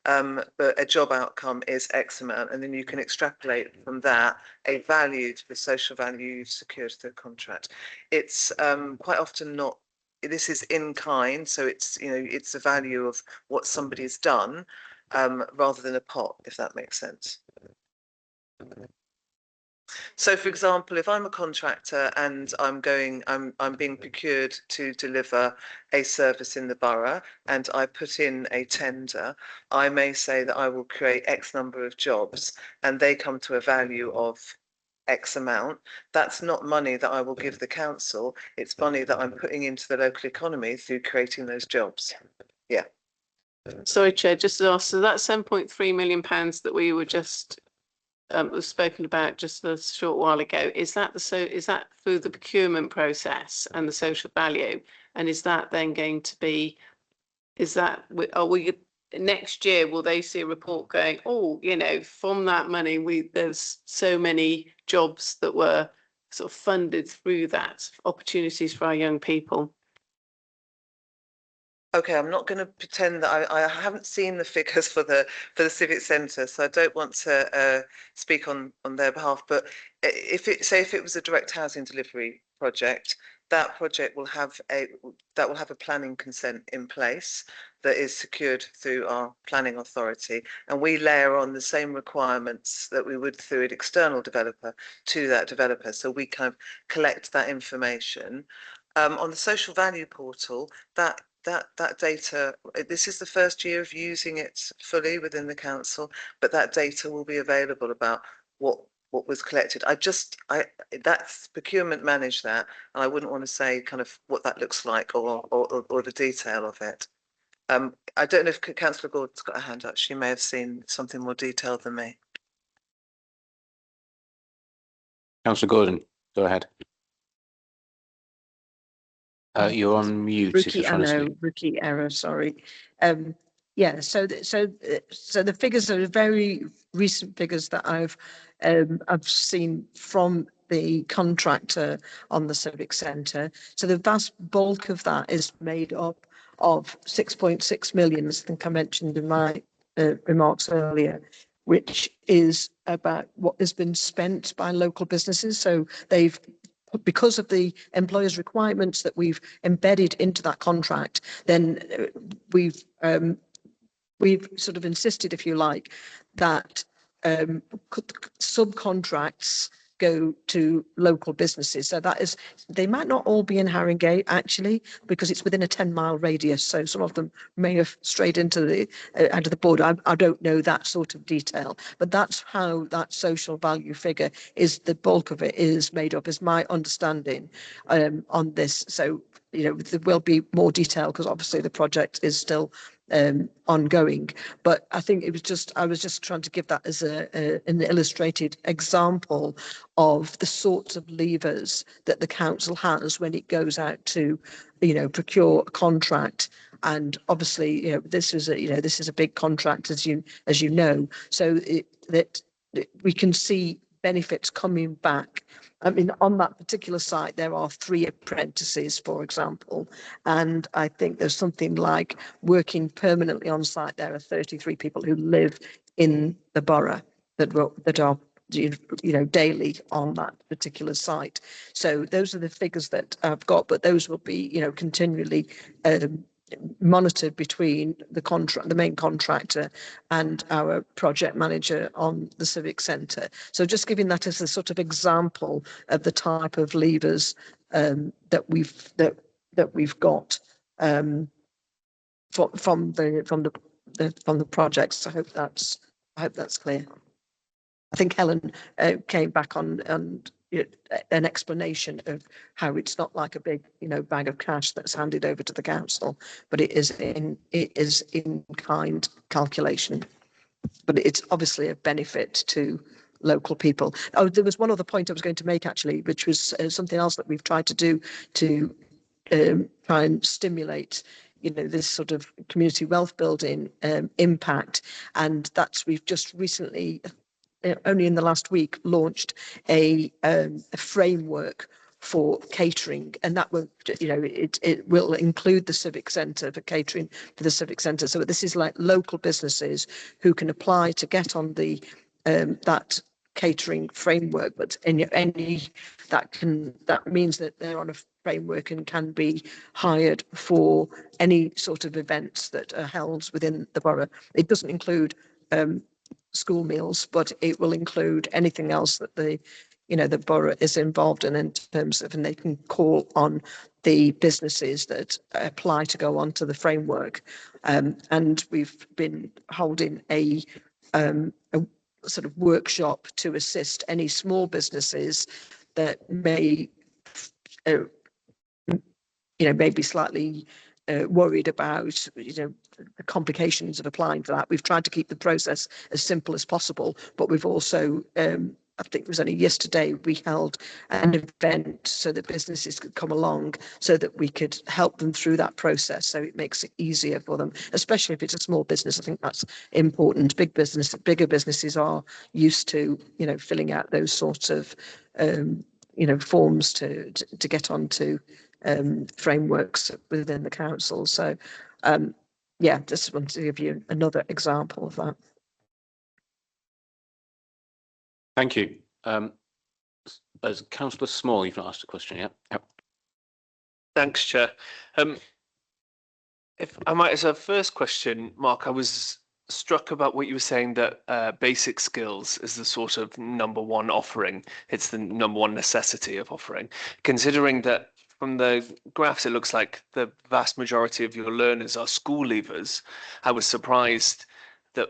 But a job outcome is X amount, and then you can extrapolate from that a value to the social value you've secured through a contract. It's quite often not, this is in kind, so it's, you know, it's the value of what somebody's done rather than a pot, if that makes sense. So, for example, if I'm a contractor and I'm being procured to deliver a service in the borough, and I put in a tender, I may say that I will create X number of jobs, and they come to a value of X amount. That's not money that I will give the council. It's money that I'm putting into the local economy through creating those jobs. Yeah. Sorry, Chair, just to ask, so that £7.3 million that we were just was spoken about just a short while ago, is that through the procurement process and the social value, and is that then going to be, are we next year, will they see a report going, oh, you know, from that money there's so many jobs that were sort of funded through that, opportunities for our young people? Okay, I'm not going to pretend that I haven't seen the figures for the civic centre, so I don't want to speak on their behalf. But if it was a direct housing delivery project, that project will have a planning consent in place that is secured through our planning authority, and we layer on the same requirements that we would through an external developer to that developer. So we kind of collect that information. On the social value portal, that data, this is the first year of using it fully within the council, but that data will be available about what was collected. That's procurement manage that, and I wouldn't want to say kind of what that looks like or the detail of it. I don't know if Councillor Gordon's got a hand up. She may have seen something more detailed than me. Councillor Gordon, go ahead. You're on mute if you're trying to speak. Rookie error, sorry. Yeah, so the figures are very recent figures that I've seen from the contractor on the civic centre. So the vast bulk of that is made up of 6.6 million, as I think I mentioned in my remarks earlier, which is about what has been spent by local businesses. So they've, because of the employer's requirements that we've embedded into that contract, then we've sort of insisted, if you like, that subcontracts go to local businesses. So that is, they might not all be in Haringey actually, because it's within a 10-mile radius. So some of them may have strayed into the border. I don't know that sort of detail, but that's how that social value figure is. The bulk of it is made up, is my understanding on this. So, you know, there will be more detail because obviously the project is still ongoing, but I think I was just trying to give that as an illustrated example of the sorts of levers that the council has when it goes out to, you know, procure a contract. And obviously, you know, this is a big contract, as you know, so that we can see benefits coming back. I mean, on that particular site, there are 3 apprentices, for example, and I think there's something like working permanently on site. There are 33 people who live in the borough that are, you know, daily on that particular site. So those are the figures that I've got, but those will be, you know, continually monitored between the main contractor and our project manager on the civic centre. So just giving that as a sort of example of the type of levers that we've got from the projects. I hope that's clear. I think Helen came back on and an explanation of how it's not like a big, you know, bag of cash that's handed over to the council, but it is in kind calculation. But it's obviously a benefit to local people. Oh, there was one other point I was going to make actually, which was something else that we've tried to do to try and stimulate, you know, this sort of community wealth building impact, and that's we've just recently, only in the last week, launched a framework for catering, and that will, you know, it will include the civic centre for catering for the civic centre. So this is like local businesses who can apply to get on the that catering framework, but any that means that they're on a framework and can be hired for any sort of events that are held within the borough. It doesn't include school meals, but it will include anything else that the borough is involved in terms of, and they can call on the businesses that apply to go onto the framework. And we've been holding a sort of workshop to assist any small businesses that may, maybe slightly worried about, the complications of applying for that. We've tried to keep the process as simple as possible, but we've also, I think it was only yesterday, we held an event so that businesses could come along so that we could help them through that process. So it makes it easier for them, especially if it's a small business. I think that's important. Bigger businesses are used to, filling out those sorts of, forms to get onto frameworks within the council. So, just wanted to give you another example of that. Thank you. As Councillor Small, you've not asked a question yet. Yep. Thanks, Chair. If I might, as a first question, Mark, I was struck about what you were saying, that basic skills is the sort of #1 offering. It's the #1 necessity of offering. Considering that from the graphs, it looks like the vast majority of your learners are school leavers. I was surprised that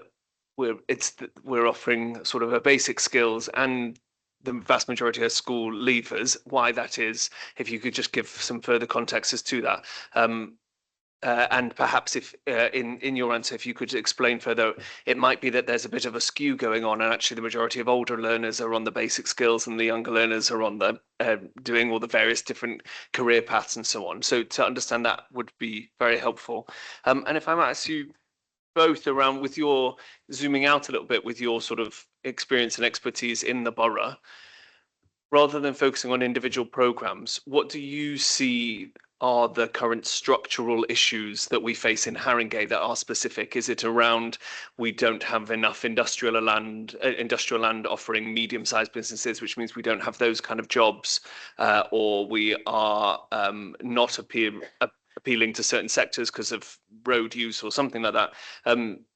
we're offering sort of a basic skills and the vast majority are school leavers. Why that is, if you could just give some further context as to that. And perhaps if in your answer, if you could explain further, it might be that there's a bit of a skew going on, and actually the majority of older learners are on the basic skills and the younger learners are on the doing all the various different career paths and so on. So to understand that would be very helpful. And if I might ask you both around, with your zooming out a little bit, with your sort of experience and expertise in the borough, rather than focusing on individual programs, what do you see are the current structural issues that we face in Haringey that are specific? Is it around we don't have enough industrial land offering medium-sized businesses, which means we don't have those kind of jobs, or we are not appealing to certain sectors because of road use or something like that?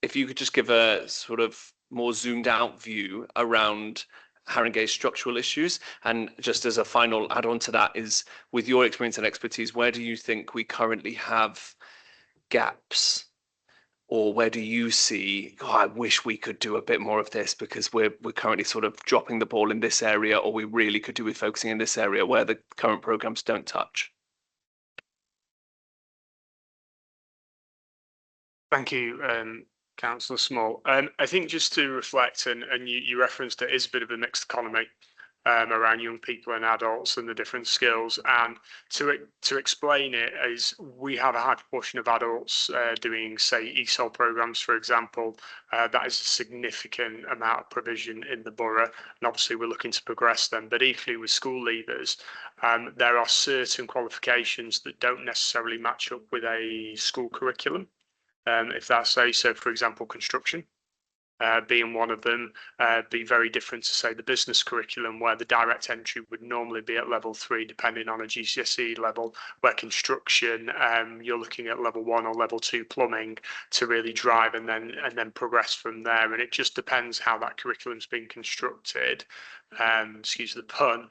If you could just give a sort of more zoomed out view around Haringey's structural issues? And just as a final add-on to that is, with your experience and expertise, where do you think we currently have gaps? Or where do you see, oh, I wish we could do a bit more of this because we're currently sort of dropping the ball in this area, or we really could do with focusing in this area where the current programs don't touch? Thank you, Councillor Small. I think just to reflect, and you referenced it is a bit of a mixed economy around young people and adults and the different skills. And to explain it, is we have a high proportion of adults doing, say, ESOL programs, for example. That is a significant amount of provision in the borough, and obviously we're looking to progress them. But equally with school leavers, there are certain qualifications that don't necessarily match up with a school curriculum. If that's so, for example, construction being one of them, be very different to, say, the business curriculum, where the direct entry would normally be at level 3, depending on a GCSE level, where construction, you're looking at level 1 or level 2 plumbing to really drive and then progress from there. And it just depends how that curriculum's been constructed. Excuse the pun,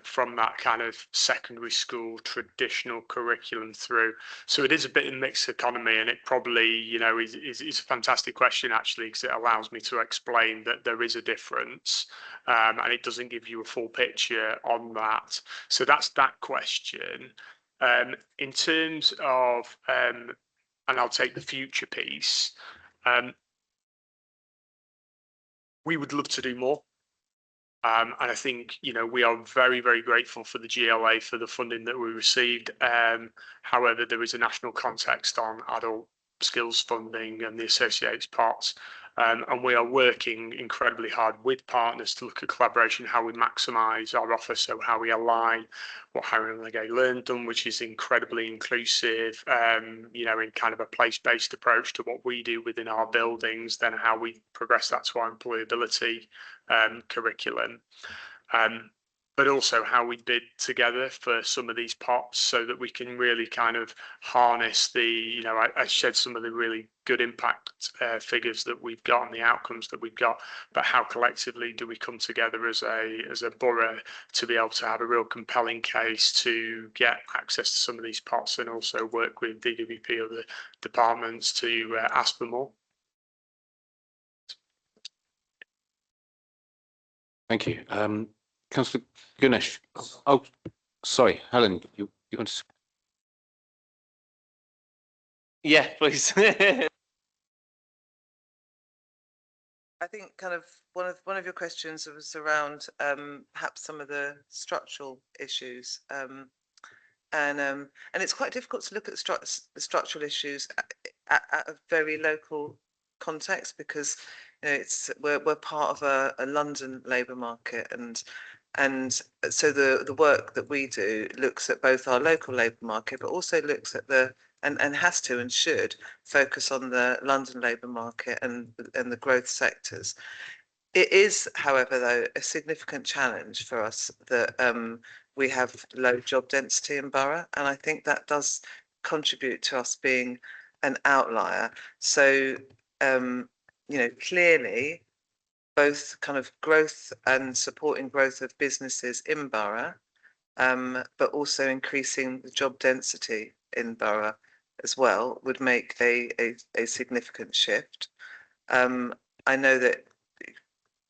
from that kind of secondary school traditional curriculum through. So it is a bit of a mixed economy, and it probably, is a fantastic question actually, because it allows me to explain that there is a difference, and it doesn't give you a full picture on that. So that's that question. In terms of, and I'll take the future piece, we would love to do more. And I think, we are very, very grateful for the GLA for the funding that we received. However, there is a national context on adult skills funding and the associated parts. And we are working incredibly hard with partners to look at collaboration, how we maximise our offer, so how we align what Haringey Learn done, which is incredibly inclusive, in kind of a place-based approach to what we do within our buildings, then how we progress that to our employability curriculum. But also how we bid together for some of these pots so that we can really kind of harness the, I shared some of the really good impact figures that we've got and the outcomes that we've got, but how collectively do we come together as a borough to be able to have a real compelling case to get access to some of these pots, and also work with DWP or the departments to ask for more. Thank you. Councillor Ganesh. Oh, sorry, Helen, you want to? Yeah, please. I think kind of one of your questions was around perhaps some of the structural issues, and it's quite difficult to look at the structural issues at a very local context, because we're part of a London labour market, and so the work that we do looks at both our local labour market, but also looks at and has to and should focus on the London labour market and the growth sectors. It is, however, though, a significant challenge for us that we have low job density in borough, and I think that does contribute to us being an outlier. So, clearly, both kind of growth and supporting growth of businesses in borough, but also increasing the job density in borough as well would make a significant shift. I know that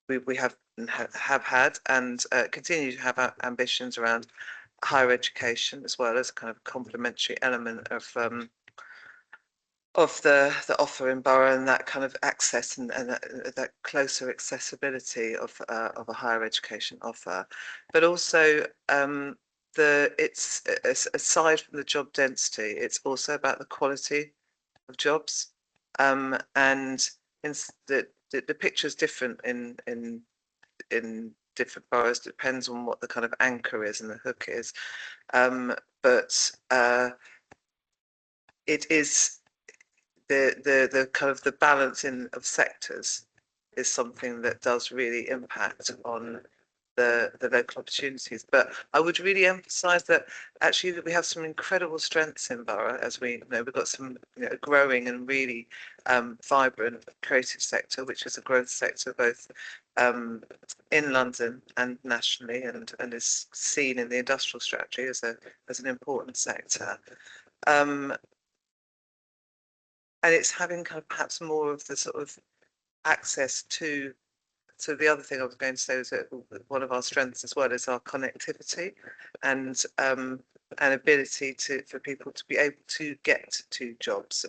we have had and continue to have ambitions around higher education, as well as kind of complementary element of the offer in borough, and that kind of access and that closer accessibility of a higher education offer. But also it's aside from the job density, it's also about the quality of jobs, and the picture is different in different boroughs. Depends on what the kind of anchor is and the hook is, but it is the kind of the balance of sectors is something that does really impact on the local opportunities. But I would really emphasise that actually that we have some incredible strengths in Borough, as we know we've got some growing and really vibrant creative sector, which is a growth sector both in London and nationally, and is seen in the industrial strategy as an important sector. And it's having kind of perhaps more of the sort of access to. So the other thing I was going to say is that one of our strengths as well is our connectivity and ability for people to be able to get to jobs.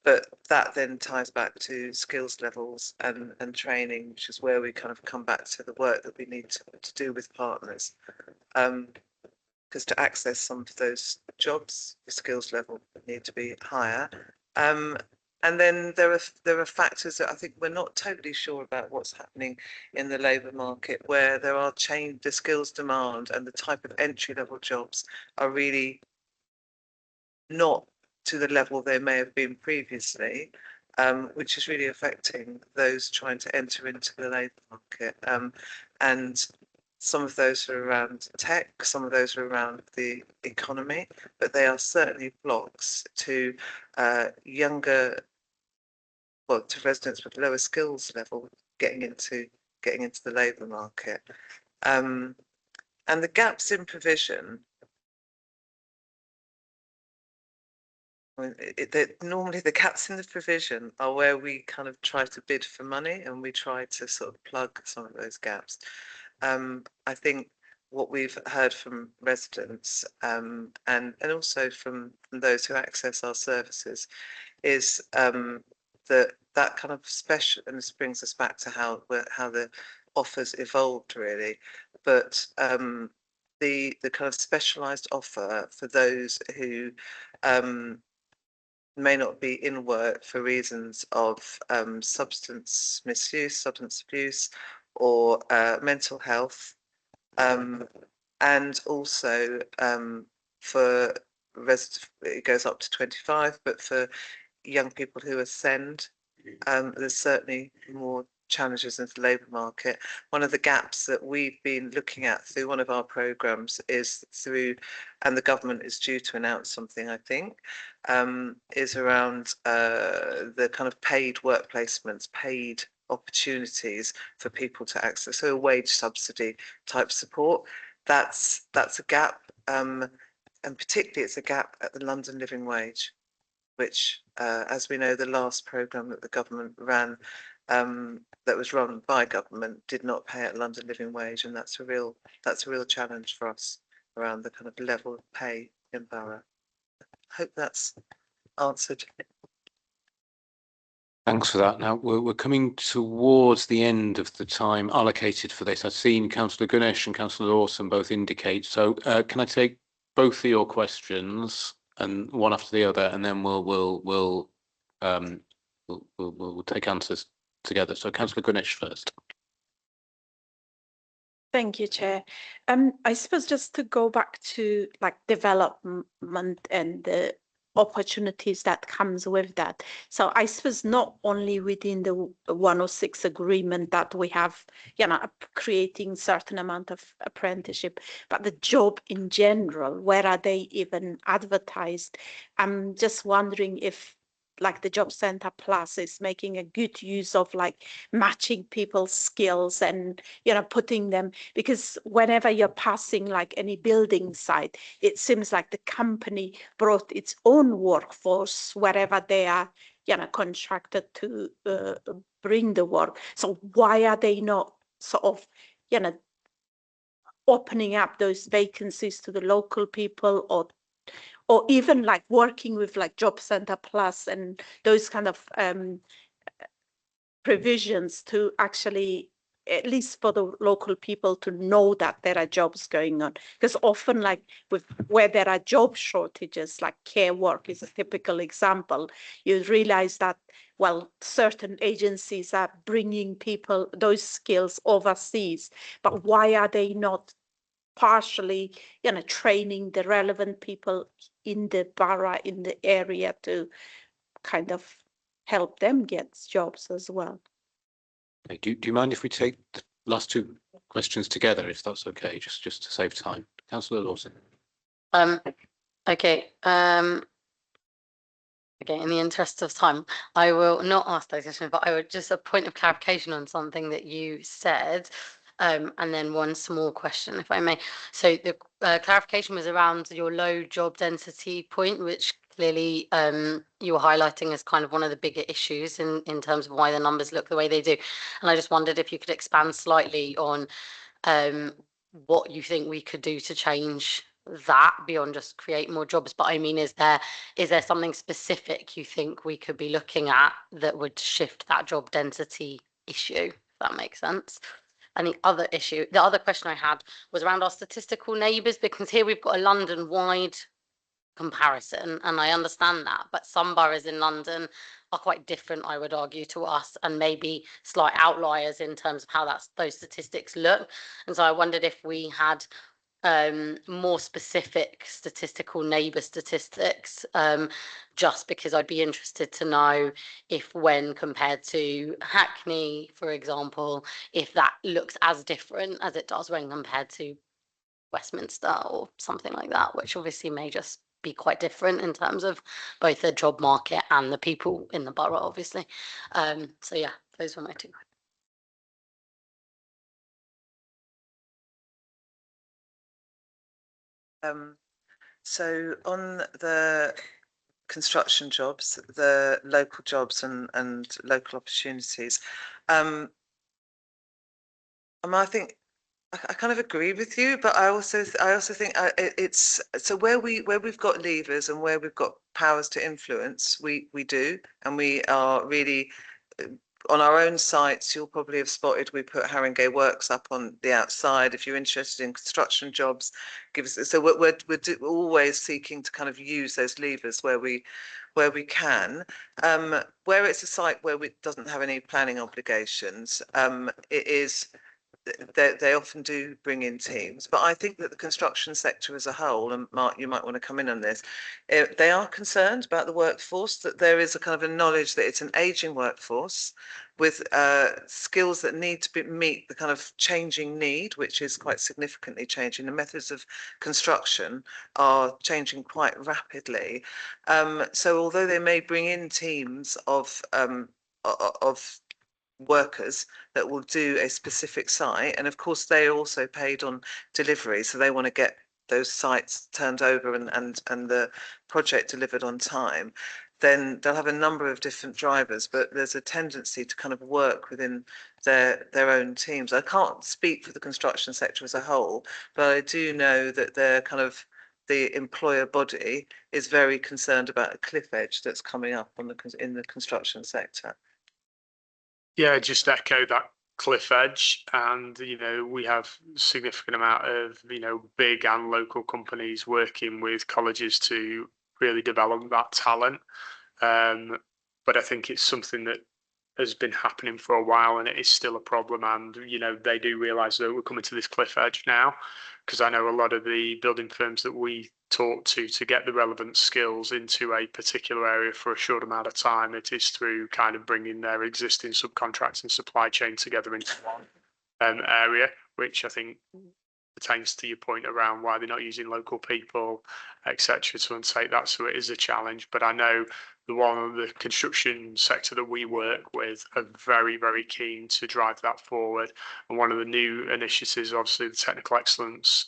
But that then ties back to skills levels and training, which is where we kind of come back to the work that we need to do with partners. Because to access some of those jobs, the skills level need to be higher. And then there are factors that I think we're not totally sure about what's happening in the labour market, where there are the skills demand and the type of entry level jobs are really not to the level they may have been previously, which is really affecting those trying to enter into the labour market. And some of those are around tech, some of those are around the economy, but they are certainly blocks to to residents with lower skills level getting into the labour market. And the gaps in provision, normally the gaps in the provision are where we kind of try to bid for money and we try to sort of plug some of those gaps. I think what we've heard from residents and also from those who access our services is that kind of special, and this brings us back to how the offers evolved really, but the kind of specialised offer for those who may not be in work for reasons of substance misuse, substance abuse, or mental health, and also for it goes up to 25, but for young people who ascend, there's certainly more challenges in the labour market. One of the gaps that we've been looking at through one of our programmes is and the government is due to announce something, I think, is around the kind of paid work placements, paid opportunities for people to access, so a wage subsidy type support. That's a gap, and particularly it's a gap at the London living wage, which, as we know, the last programme that the government ran, that was run by government, did not pay at London living wage, and that's a real challenge for us around the kind of level of pay in Borough. Hope that's answered. Thanks for that. Now we're coming towards the end of the time allocated for this. I've seen Councillor Ganesh and Councillor Lawson both indicate. So can I take both of your questions and one after the other, and then we'll take answers together. So Councillor Ganesh first. Thank you, Chair. I suppose just to go back to like development and the opportunities that comes with that. So I suppose not only within the 106 agreement that we have, creating certain amount of apprenticeship, but the job in general, where are they even advertised? I'm just wondering if like the Job Centre Plus is making a good use of like matching people's skills and putting them, because whenever you're passing like any building site, it seems like the company brought its own workforce wherever they are contracted to bring the work. So why are they not sort of opening up those vacancies to the local people, or even like working with like Job Centre Plus and those kind of provisions to actually, at least for the local people, to know that there are jobs going on? Because often like where there are job shortages, like care work is a typical example, you realize that, well, certain agencies are bringing people, those skills overseas, but why are they not partially training the relevant people in the borough, in the area, to kind of help them get jobs as well? Okay. Do you mind if we take the last two questions together, if that's okay, just to save time. Councillor Lawson. Okay. Okay, in the interest of time, I will not ask those questions, but I would just a point of clarification on something that you said, and then one small question, if I may. So the clarification was around your low job density point, which clearly you were highlighting as kind of one of the bigger issues in terms of why the numbers look the way they do. And I just wondered if you could expand slightly on what you think we could do to change that beyond just create more jobs. But I mean, is there something specific you think we could be looking at that would shift that job density issue, if that makes sense? And the other question I had was around our statistical neighbours, because here we've got a London-wide comparison, and I understand that, but some boroughs in London are quite different, I would argue, to us, and maybe slight outliers in terms of how those statistics look. And so I wondered if we had more specific statistical neighbour statistics, just because I'd be interested to know if, when compared to Hackney, for example, if that looks as different as it does when compared to Westminster or something like that, which obviously may just be quite different in terms of both the job market and the people in the borough, obviously. So yeah, those were my two. So on the construction jobs, the local jobs and local opportunities, I think I kind of agree with you, but I also think it's so where we've got levers and where we've got powers to influence, we do, and we are really on our own sites. You'll probably have spotted we put Haringey Works up on the outside. If you're interested in construction jobs, give us. So we're always seeking to kind of use those levers where we can. Where it's a site where it doesn't have any planning obligations, it is. They often do bring in teams, but I think that the construction sector as a whole, and Mark, you might want to come in on this, they are concerned about the workforce, that there is a kind of a knowledge that it's an ageing workforce with skills that need to meet the kind of changing need, which is quite significantly changing. The methods of construction are changing quite rapidly. So although they may bring in teams of workers that will do a specific site, and of course they're also paid on delivery, so they want to get those sites turned over and the project delivered on time, then they'll have a number of different drivers, but there's a tendency to kind of work within their own teams. I can't speak for the construction sector as a whole, but I do know that they're kind of the employer body is very concerned about a cliff edge that's coming up on in the construction sector. Yeah, just echo that cliff edge, and we have significant amount of big and local companies working with colleges to really develop that talent. But I think it's something that has been happening for a while, and it is still a problem. And they do realise that we're coming to this cliff edge now, because I know a lot of the building firms that we talk to get the relevant skills into a particular area for a short amount of time, it is through kind of bringing their existing subcontracts and supply chain together into one area, which I think pertains to your point around why they're not using local people, etc., to undertake that. So it is a challenge, but I know the construction sector that we work with are very, very keen to drive that forward. And one of the new initiatives, obviously, the Technical Excellence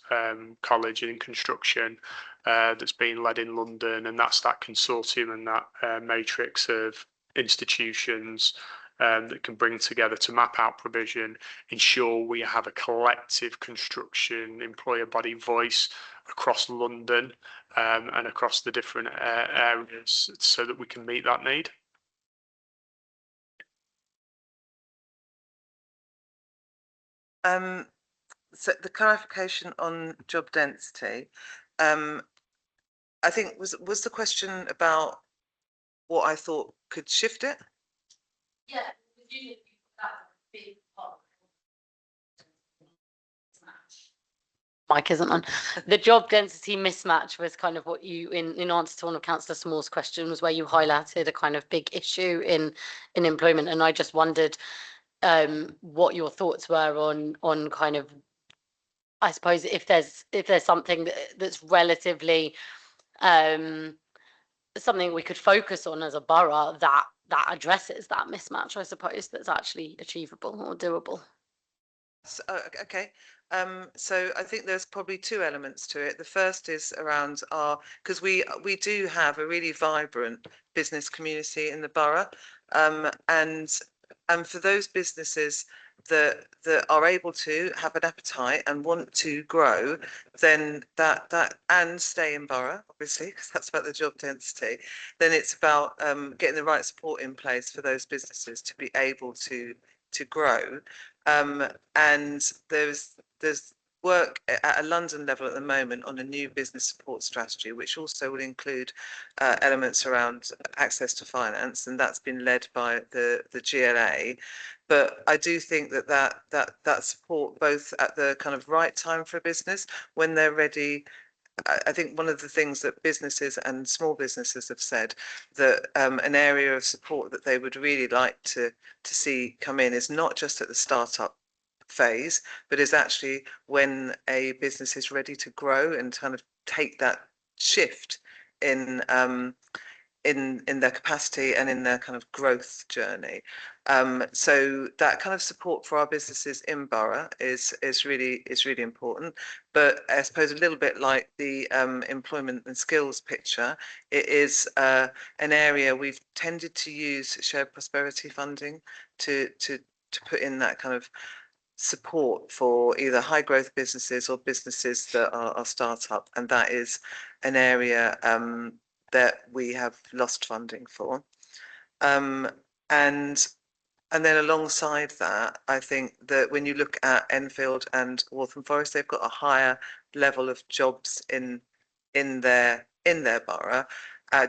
College in Construction that's being led in London, and that's that consortium and that matrix of institutions that can bring together to map out provision, ensure we have a collective construction employer body voice across London and across the different areas, so that we can meet that need. So the clarification on job density, I think was the question about what I thought could shift it? Yeah, that's a big part. Mic isn't on. The job density mismatch was kind of what you, in answer to one of Councillor Small's questions, where you highlighted a kind of big issue in employment, and I just wondered what your thoughts were on kind of, I suppose, if there's something that's relatively something we could focus on as a borough that addresses that mismatch, I suppose, that's actually achievable or doable. Okay. So I think there's probably two elements to it. The first is around because we do have a really vibrant business community in the borough, and for those businesses that are able to have an appetite and want to grow, then that and stay in borough, obviously, because that's about the job density. Then it's about getting the right support in place for those businesses to be able to grow. And there's work at a London level at the moment on a new business support strategy, which also will include elements around access to finance, and that's been led by the GLA. But I do think that support, both at the kind of right time for a business when they're ready. I think one of the things that businesses and small businesses have said that an area of support that they would really like to see come in is not just at the startup phase, but is actually when a business is ready to grow and kind of take that shift in their capacity and in their kind of growth journey. So that kind of support for our businesses in borough is really important. But I suppose a little bit like the employment and skills picture, it is an area we've tended to use shared prosperity funding to put in that kind of support for either high growth businesses or businesses that are startup, and that is an area that we have lost funding for. And then alongside that, I think that when you look at Enfield and Waltham Forest, they've got a higher level of jobs in their borough,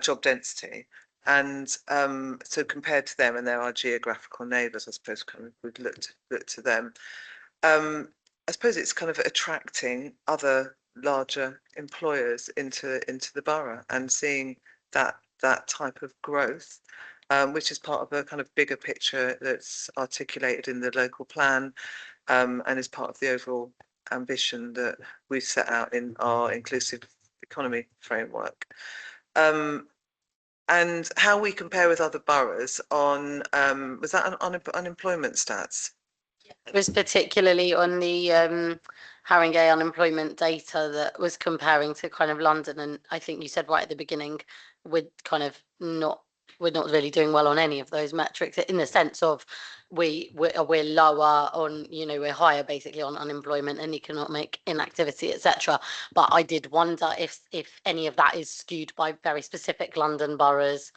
job density. And so compared to them, and they're our geographical neighbours, I suppose kind of we'd look to them. I suppose it's kind of attracting other larger employers into the borough and seeing that type of growth, which is part of a kind of bigger picture that's articulated in the local plan, and is part of the overall ambition that we've set out in our inclusive economy framework. And how we compare with other boroughs on was that on unemployment stats? It was particularly on the Haringey unemployment data that was comparing to kind of London, and I think you said right at the beginning we're not really doing well on any of those metrics, in the sense of we're lower on, we're higher basically on unemployment and economic inactivity, etc. But I did wonder if any of that is skewed by very specific London boroughs,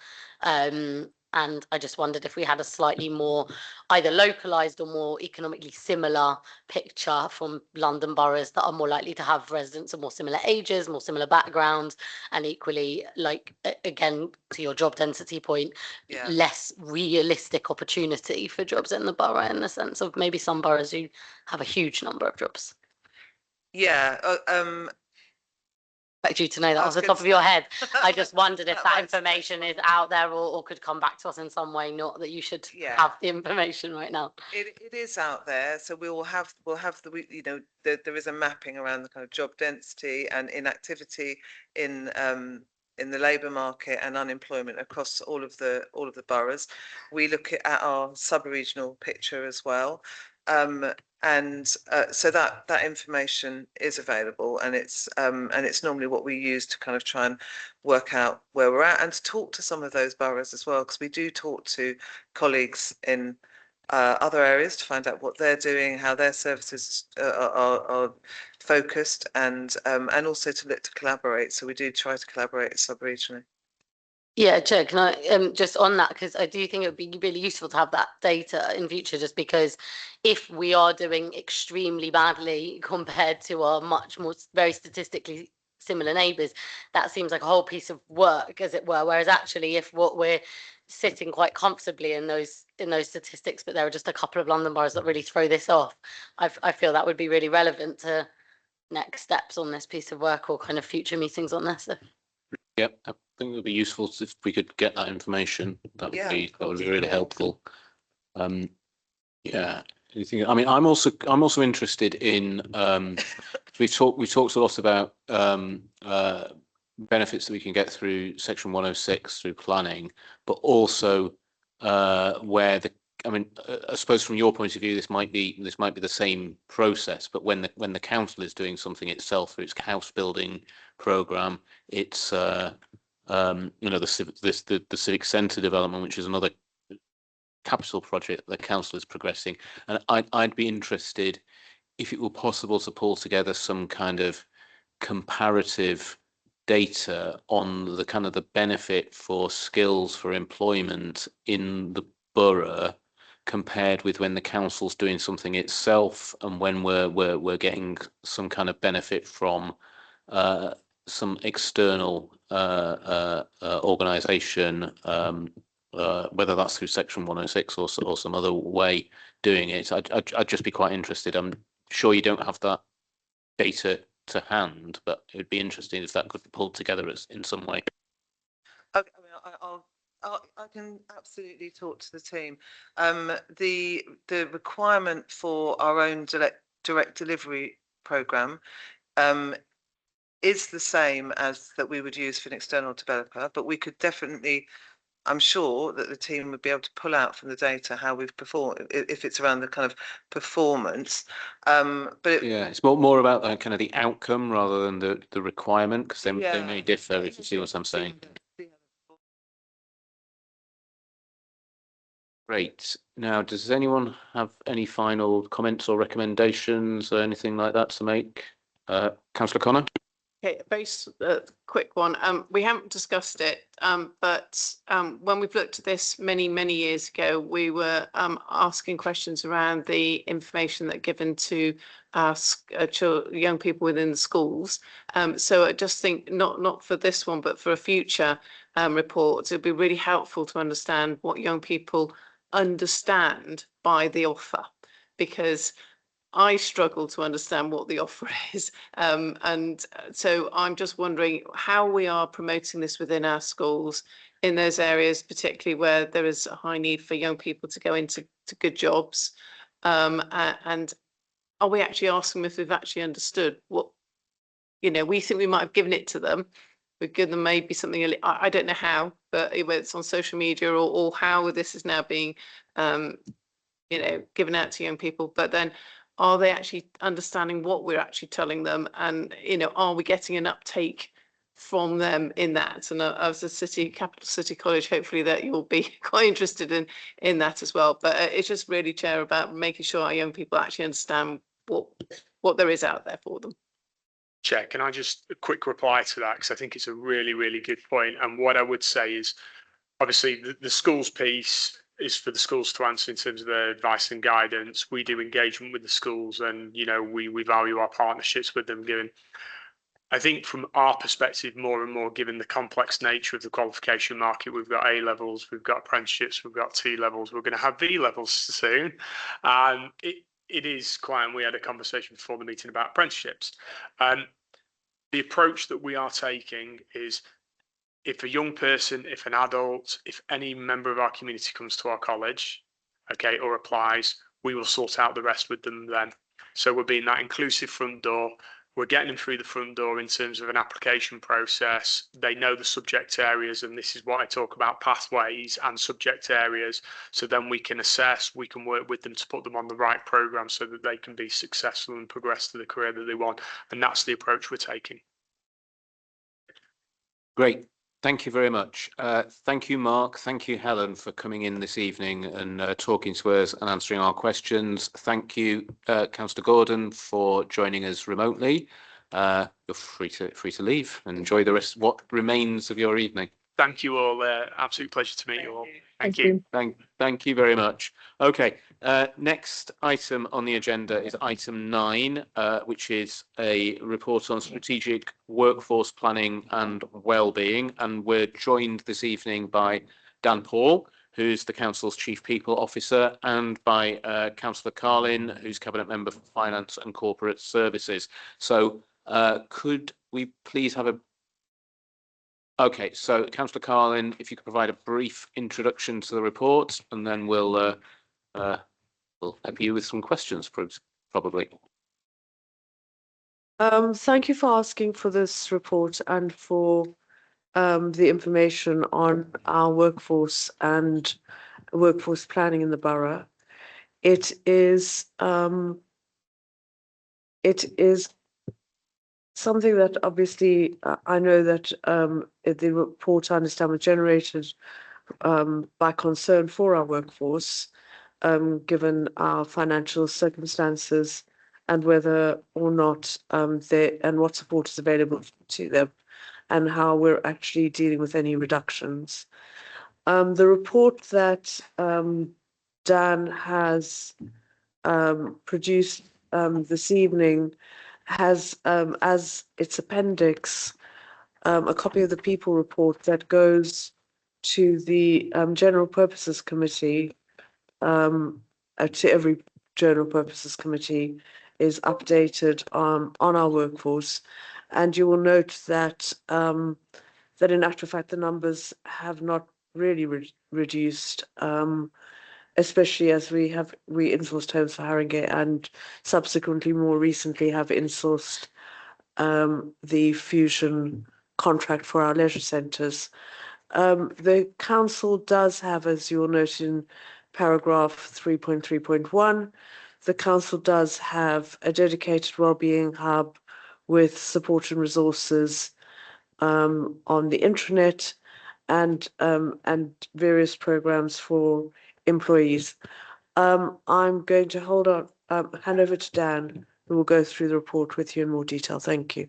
and I just wondered if we had a slightly more either localized or more economically similar picture from London boroughs that are more likely to have residents of more similar ages, more similar backgrounds, and equally, like, again, to your job density point, less realistic opportunity for jobs in the borough, in the sense of maybe some boroughs who have a huge number of jobs. Yeah. Expect you to know that off the top of your head. I just wondered if that information is out there or could come back to us in some way. Not that you should have the information right now. It is out there, so we'll have the there is a mapping around the kind of job density and inactivity in the labour market and unemployment across all of the boroughs. We look at our sub-regional picture as well. And so that information is available, and it's normally what we use to kind of try and work out where we're at, and to talk to some of those boroughs as well, because we do talk to colleagues in other areas to find out what they're doing, how their services are focused, and also to look to collaborate. So we do try to collaborate sub-regionally. Yeah, Chair, can I just on that, because I do think it would be really useful to have that data in future, just because if we are doing extremely badly compared to our much more very statistically similar neighbours, that seems like a whole piece of work, as it were. Whereas actually, if what we're sitting quite comfortably in those statistics, but there are just a couple of London boroughs that really throw this off, I feel that would be really relevant to next steps on this piece of work or kind of future meetings on this. Yep, I think it would be useful if we could get that information. That would be really helpful. Yeah. I mean, I'm also interested in we've talked a lot about benefits that we can get through Section 106 through planning, but also where I mean, I suppose from your point of view, this might be the same process, but when the council is doing something itself through its house building program, it's the civic centre development, which is another capital project the council is progressing, and I'd be interested if it were possible to pull together some kind of comparative data on the kind of the benefit for skills for employment in the borough compared with when the council's doing something itself and when we're getting some kind of benefit from some external organisation, whether that's through Section 106 or some other way doing it. I'd just be quite interested. I'm sure you don't have that data to hand, but it would be interesting if that could be pulled together in some way. Okay, I can absolutely talk to the team. The requirement for our own direct delivery program is the same as that we would use for an external developer, but we could definitely, I'm sure that the team would be able to pull out from the data how we've performed if it's around the kind of performance. But yeah, it's more about the kind of the outcome rather than the requirement, because they may differ, if you see what I'm saying. Great. Now, does anyone have any final comments or recommendations or anything like that to make? Councillor Connor? Okay, a very quick one. We haven't discussed it, but when we've looked at this many years ago, we were asking questions around the information that given to young people within the schools. So I just think not for this one, but for a future report, it'd be really helpful to understand what young people understand by the offer, because I struggle to understand what the offer is. And so I'm just wondering how we are promoting this within our schools in those areas, particularly where there is a high need for young people to go into good jobs. And are we actually asking them if they've actually understood what, we think we might have given it to them. We've given them maybe something, I don't know how, but whether it's on social media or how this is now being, given out to young people. But then are they actually understanding what we're actually telling them? And, are we getting an uptake from them in that? And as a capital city college, hopefully that you'll be quite interested in that as well. But it's just really, Chair, about making sure our young people actually understand what there is out there for them. Chair, can I just a quick reply to that? Because I think it's a really good point. And what I would say is, obviously, the schools piece is for the schools to answer in terms of their advice and guidance. We do engagement with the schools, and we value our partnerships with them. Given, I think from our perspective, more and more, given the complex nature of the qualification market, we've got A levels, we've got apprenticeships, we've got T levels, we're going to have V levels soon, and it is quite. And we had a conversation before the meeting about apprenticeships. The approach that we are taking is, if a young person, if an adult, if any member of our community comes to our college, okay, or applies, we will sort out the rest with them then. So we're being that inclusive front door. We're getting them through the front door in terms of an application process. They know the subject areas, and this is what I talk about, pathways and subject areas. So then we can assess, we can work with them to put them on the right program so that they can be successful and progress to the career that they want. And that's the approach we're taking. Great. Thank you very much. Thank you, Mark. Thank you, Helen, for coming in this evening and talking to us and answering our questions. Thank you, Councillor Gordon, for joining us remotely. You're free to leave and enjoy the rest, what remains of your evening. Thank you all. Absolute pleasure to meet you all. Thank you. Thank you very much. Okay. Next item on the agenda is item 9, which is a report on strategic workforce planning and wellbeing. And we're joined this evening by Dan Paul, who's the council's chief people officer, and by Councillor Carlin, who's cabinet member for finance and corporate services. So could we please have a Okay, so Councillor Carlin, if you could provide a brief introduction to the report, and then we'll we'll have you with some questions, probably. Thank you for asking for this report and for the information on our workforce and workforce planning in the borough. It is something that obviously I know that the report, I understand, was generated by concern for our workforce, given our financial circumstances and whether or not and what support is available to them and how we're actually dealing with any reductions. The report that Dan has produced this evening has as its appendix a copy of the People report that goes to the General Purposes Committee, to every General Purposes Committee, is updated on our workforce. And you will note that that in actual fact the numbers have not really reduced, especially as we insourced homes for Haringey and subsequently more recently have insourced the fusion contract for our leisure centres. The council does have, as you'll note in paragraph 3.3.1, the council does have a dedicated wellbeing hub with support and resources on the intranet and various programs for employees. I'm going to hand over to Dan, who will go through the report with you in more detail. Thank you.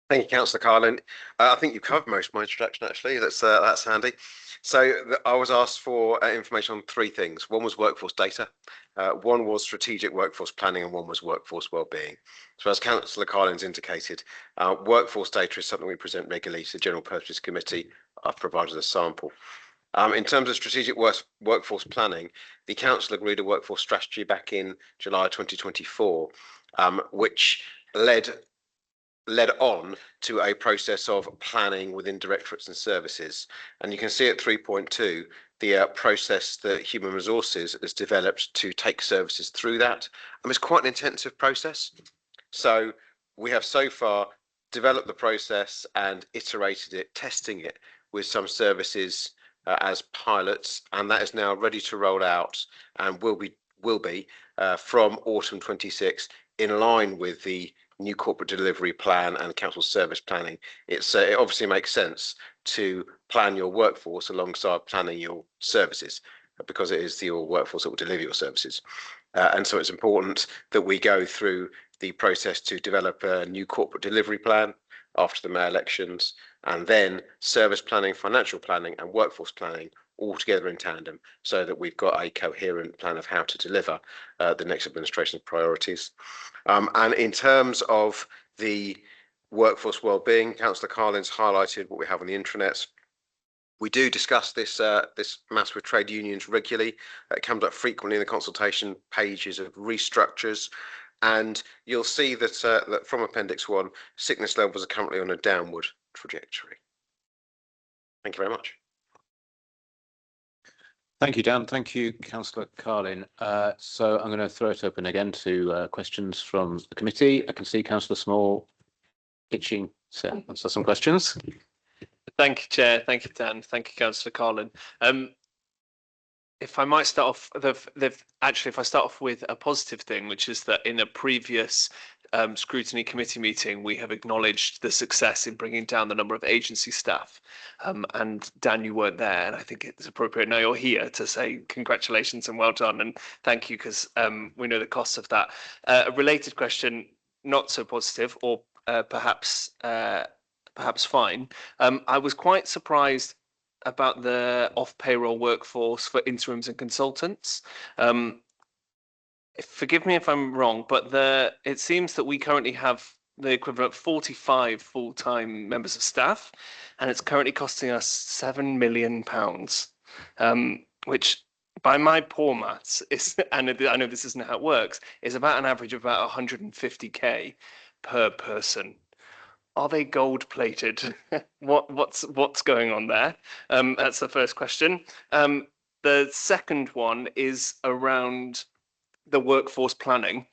Thank you, Councillor Carlin. I think you've covered most of my introduction, actually. That's handy. So I was asked for information on three things. One was workforce data, one was strategic workforce planning, and one was workforce wellbeing. So as Councillor Carlin's indicated, workforce data is something we present regularly to the General Purposes Committee. I've provided a sample. In terms of strategic workforce planning, the Council agreed a workforce strategy back in July 2024, which led on to a process of planning within directorates and services. And you can see at 3.2, the process that Human Resources has developed to take services through that. It's quite an intensive process. So we have so far developed the process and iterated it, testing it with some services as pilots, and that is now ready to roll out and will be from autumn 26 in line with the new corporate delivery plan and council service planning. It obviously makes sense to plan your workforce alongside planning your services, because it is your workforce that will deliver your services. And so it's important that we go through the process to develop a new corporate delivery plan after the May elections, and then service planning, financial planning and workforce planning all together in tandem, so that we've got a coherent plan of how to deliver the next administration's priorities. And in terms of the workforce wellbeing, Councillor Carlin's highlighted what we have on the intranet. We do discuss this matters with trade unions regularly. It comes up frequently in the consultation pages of restructures. And you'll see that from Appendix 1, sickness levels are currently on a downward trajectory. Thank you very much. Thank you, Dan. Thank you, Councillor Carlin. So I'm going to throw it open again to questions from the committee. I can see Councillor Small itching to answer some questions. Thank you, Chair. Thank you, Dan. Thank you, Councillor Carlin. If I might start off, if I start off with a positive thing, which is that in a previous Scrutiny Committee meeting, we have acknowledged the success in bringing down the number of agency staff. And Dan, you weren't there, and I think it's appropriate now you're here to say congratulations and well done, and thank you, because we know the costs of that. A related question, not so positive, or perhaps fine. I was quite surprised about the off-payroll workforce for interims and consultants. Forgive me if I'm wrong, but it seems that we currently have the equivalent of 45 full-time members of staff, and it's currently costing us £7 million, which by my poor maths is, and I know this isn't how it works, is about an average of about 150k per person. Are they gold plated? What's going on there? That's the first question. The second one is around the workforce planning.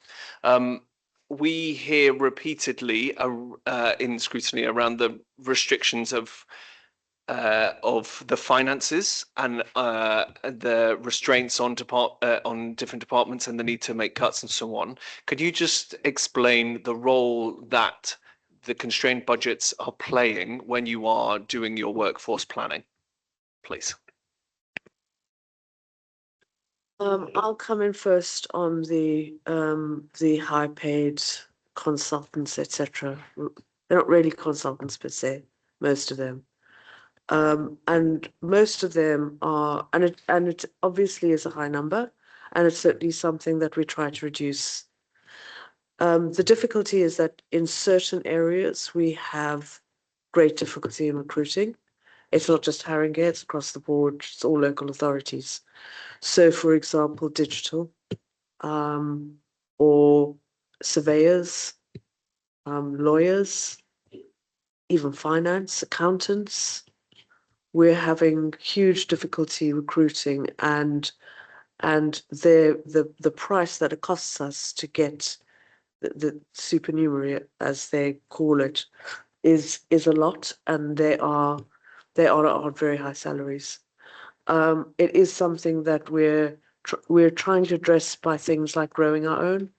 We hear repeatedly in scrutiny around the restrictions of the finances and the restraints on different departments and the need to make cuts and so on. Could you just explain the role that the constrained budgets are playing when you are doing your workforce planning, please? I'll come in first on the high paid consultants, etc. They're not really consultants per se, most of them. And most of them are, and it obviously is a high number, and it's certainly something that we try to reduce. The difficulty is that in certain areas we have great difficulty in recruiting. It's not just Haringey, it's across the board, it's all local authorities. So, for example, digital, or surveyors, lawyers, even finance, accountants. We're having huge difficulty recruiting, and the price that it costs us to get the supernumerary, as they call it, is a lot, and they are on very high salaries. It is something that we're trying to address by things like growing our own.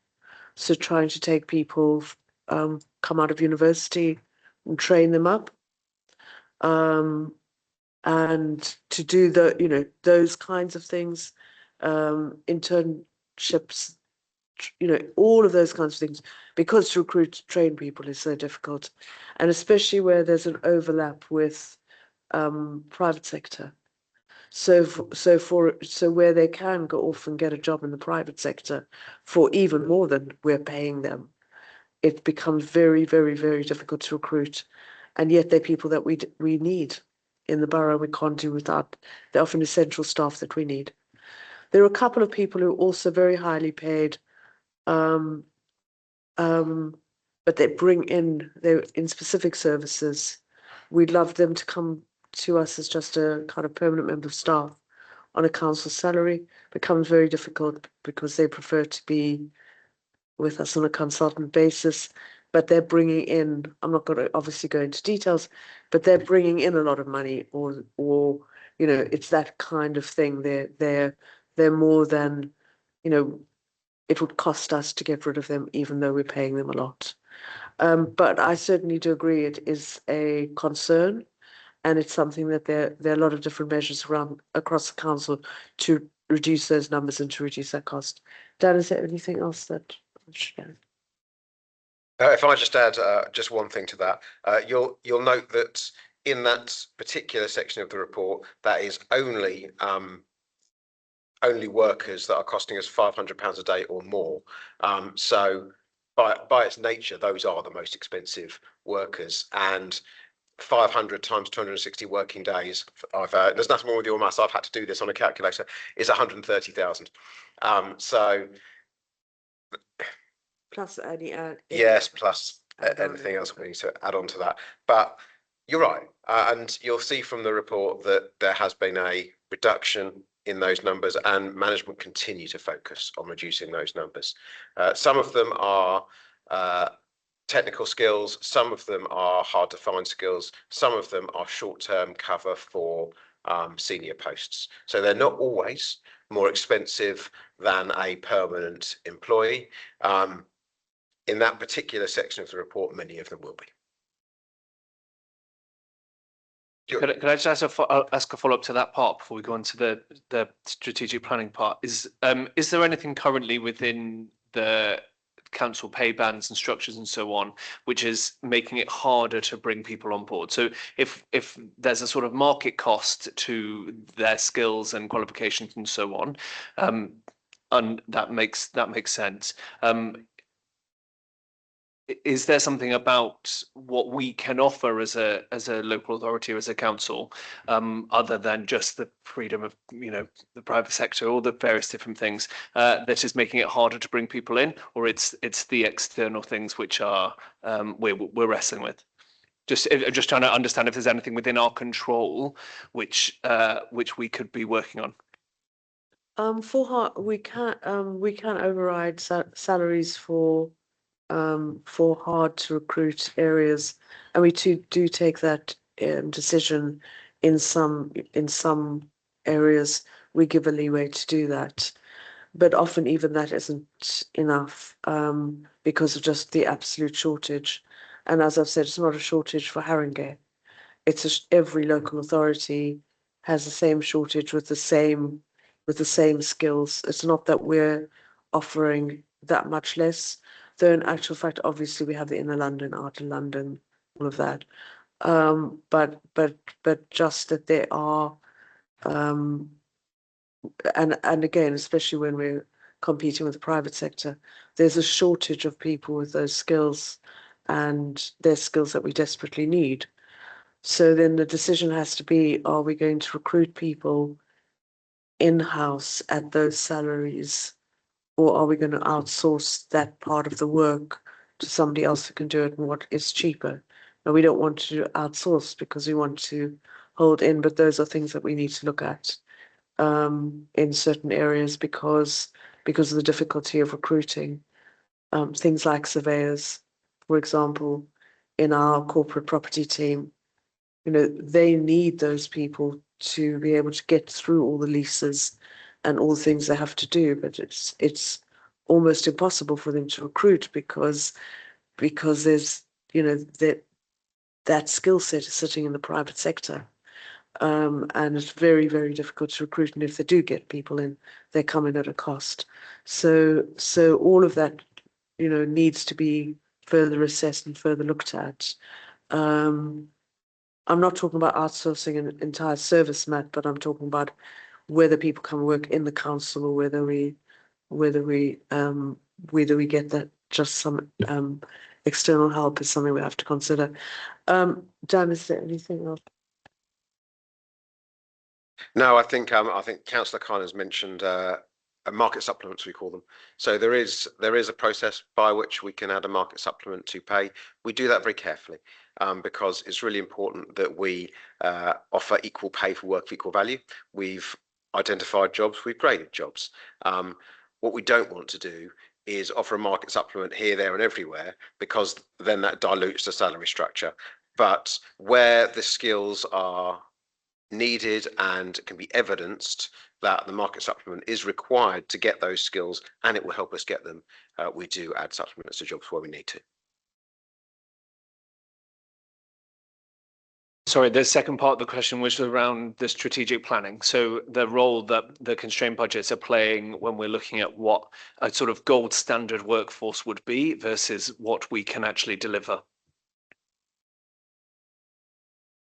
So trying to take people come out of university and train them up, and to do those kinds of things, internships, all of those kinds of things, because to recruit train people is so difficult, and especially where there's an overlap with private sector. So where they can go off and get a job in the private sector for even more than we're paying them, it becomes very, very, very difficult to recruit. And yet they're people that we need in the borough. We can't do without. They're often essential staff that we need. There are a couple of people who are also very highly paid, but they're in specific services. We'd love them to come to us as just a kind of permanent member of staff on a council salary. Becomes very difficult because they prefer to be with us on a consultant basis, but they're bringing in, I'm not going to obviously go into details, but they're bringing in a lot of money, or it's that kind of thing. They're more than, it would cost us to get rid of them, even though we're paying them a lot. But I certainly do agree it is a concern, and it's something that there are a lot of different measures around across the council to reduce those numbers and to reduce that cost. Dan, is there anything else that I should add? If I just add just one thing to that, you'll note that in that particular section of the report, that is only workers that are costing us £500 a day or more. So by its nature, those are the most expensive workers, and 500 times 260 working days. There's nothing wrong with your maths. I've had to do this on a calculator. Is 130,000. So plus any yes, plus anything else we need to add on to that. But you're right, and you'll see from the report that there has been a reduction in those numbers, and management continue to focus on reducing those numbers. Some of them are technical skills, some of them are hard to find skills, some of them are short-term cover for senior posts. So they're not always more expensive than a permanent employee. In that particular section of the report, many of them will be. Could I just ask a follow-up to that part before we go on to the strategic planning part? Is there anything currently within the council pay bands and structures and so on, which is making it harder to bring people on board? So if there's a sort of market cost to their skills and qualifications and so on, and that makes sense. Is there something about what we can offer as a local authority or as a council, other than just the freedom of the private sector or the various different things, that is making it harder to bring people in, or it's the external things which are we're wrestling with? Just trying to understand if there's anything within our control which we could be working on. We can override salaries for hard to recruit areas, and we do take that decision in some areas. We give a leeway to do that, but often even that isn't enough because of just the absolute shortage. And as I've said, it's not a shortage for Haringey. Every local authority has the same shortage with the same skills. It's not that we're offering that much less, though in actual fact, obviously we have the inner London, outer London, all of that. But just that there are, and again, especially when we're competing with the private sector, there's a shortage of people with those skills, and they're skills that we desperately need. So then the decision has to be, are we going to recruit people in-house at those salaries, or are we going to outsource that part of the work to somebody else who can do it and what is cheaper? Now, we don't want to outsource because we want to hold in, but those are things that we need to look at in certain areas because of the difficulty of recruiting. Things like surveyors, for example, in our corporate property team, they need those people to be able to get through all the leases and all the things they have to do, but it's almost impossible for them to recruit because there's that skill set is sitting in the private sector, and it's very, very difficult to recruit, and if they do get people in, they come in at a cost. So all of that needs to be further assessed and further looked at. I'm not talking about outsourcing an entire service, Matt, but I'm talking about whether people come work in the council or whether we get that just some external help is something we have to consider. Dan, is there anything else? No, I think Councillor Khan has mentioned market supplements, we call them. So there is a process by which we can add a market supplement to pay. We do that very carefully because it's really important that we offer equal pay for work of equal value. We've identified jobs, we've graded jobs. What we don't want to do is offer a market supplement here, there and everywhere, because then that dilutes the salary structure. But where the skills are needed and can be evidenced that the market supplement is required to get those skills and it will help us get them, we do add supplements to jobs where we need to. Sorry, the second part of the question was around the strategic planning. So the role that the constrained budgets are playing when we're looking at what a sort of gold standard workforce would be versus what we can actually deliver.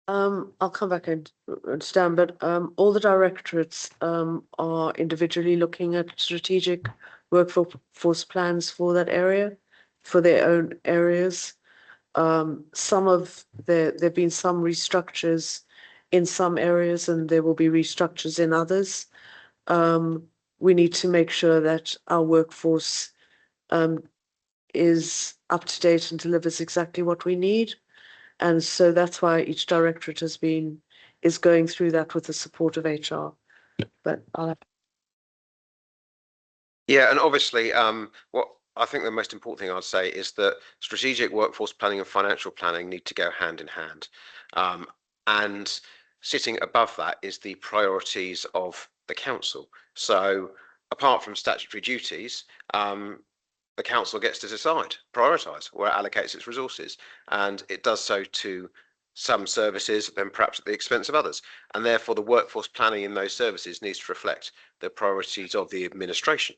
I'll come back and Stan, but all the directorates are individually looking at strategic workforce plans for that area, for their own areas. There've been some restructures in some areas, and there will be restructures in others. We need to make sure that our workforce is up to date and delivers exactly what we need. And so that's why each directorate is going through that with the support of HR. But Yeah, and obviously, what I think the most important thing I'd say is that strategic workforce planning and financial planning need to go hand in hand. And sitting above that is the priorities of the council. So apart from statutory duties, the council gets to decide, prioritise where it allocates its resources, and it does so to some services, then perhaps at the expense of others. And therefore, the workforce planning in those services needs to reflect the priorities of the administration,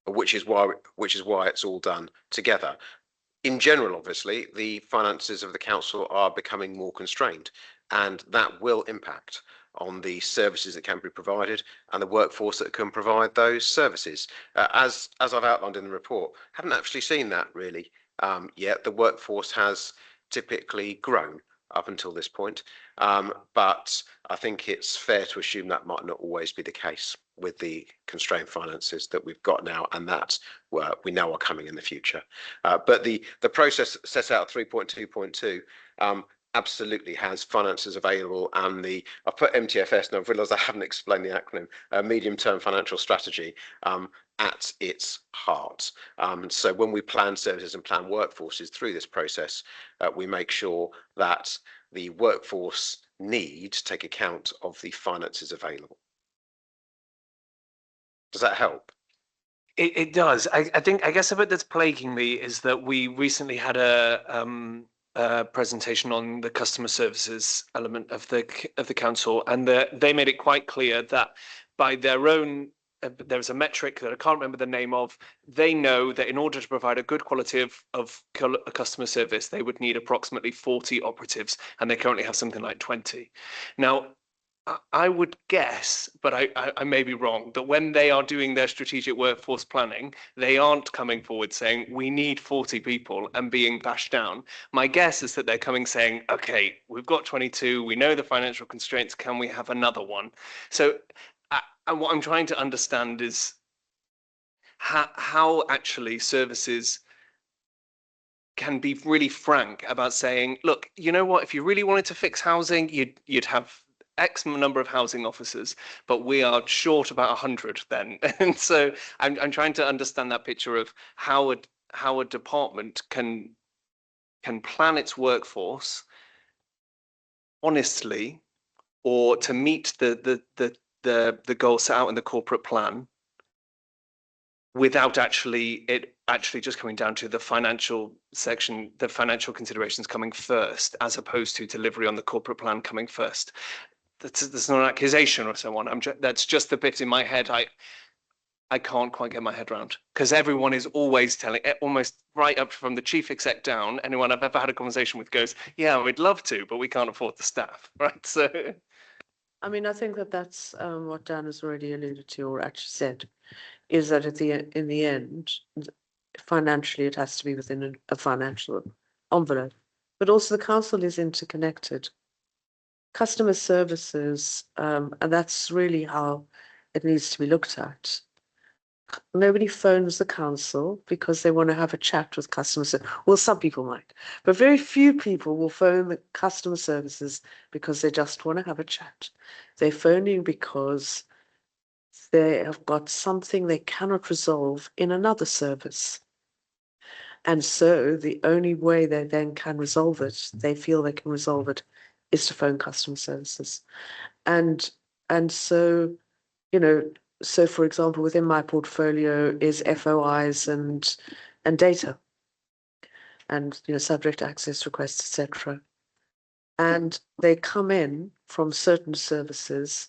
which is why it's all done together. In general, obviously, the finances of the council are becoming more constrained, and that will impact on the services that can be provided and the workforce that can provide those services. As I've outlined in the report, haven't actually seen that really yet. The workforce has typically grown up until this point, but I think it's fair to assume that might not always be the case with the constrained finances that we've got now and that we know are coming in the future. But the process set out 3.2.2 absolutely has finances available, and I put MTFS, and I've realised I haven't explained the acronym, medium-term financial strategy, at its heart. So when we plan services and plan workforces through this process, we make sure that the workforce needs take account of the finances available. Does that help? It does. I guess a bit that's plaguing me is that we recently had a presentation on the customer services element of the council, and they made it quite clear that by their own, there's a metric that I can't remember the name of. They know that in order to provide a good quality of customer service, they would need approximately 40 operatives, and they currently have something like 20. Now, I would guess, but I may be wrong, that when they are doing their strategic workforce planning, they aren't coming forward saying, we need 40 people and being bashed down. My guess is that they're coming saying, okay, we've got 22, we know the financial constraints, can we have another one? So and what I'm trying to understand is how actually services can be really frank about saying, look, you know what, if you really wanted to fix housing, you'd have X number of housing officers, but we are short about 100 then. And so I'm trying to understand that picture of how a department can plan its workforce honestly, or to meet the goal set out in the corporate plan, without it actually just coming down to the financial section, the financial considerations coming first, as opposed to delivery on the corporate plan coming first. That's not an accusation or so on. That's just the bit in my head I can't quite get my head around, because everyone is always telling, almost right up from the chief exec down, anyone I've ever had a conversation with goes, yeah, we'd love to, but we can't afford the staff, right? So I mean, I think that's what Dan has already alluded to or actually said, is that in the end, financially, it has to be within a financial envelope. But also the council is interconnected. Customer services, and that's really how it needs to be looked at. Nobody phones the council because they want to have a chat with customer service. Well, some people might, but very few people will phone the customer services because they just want to have a chat. They're phoning because they have got something they cannot resolve in another service. And so the only way they then can resolve it, they feel they can resolve it, is to phone customer services. And so, so for example, within my portfolio is FOIs and data and, subject access requests, etc. And they come in from certain services.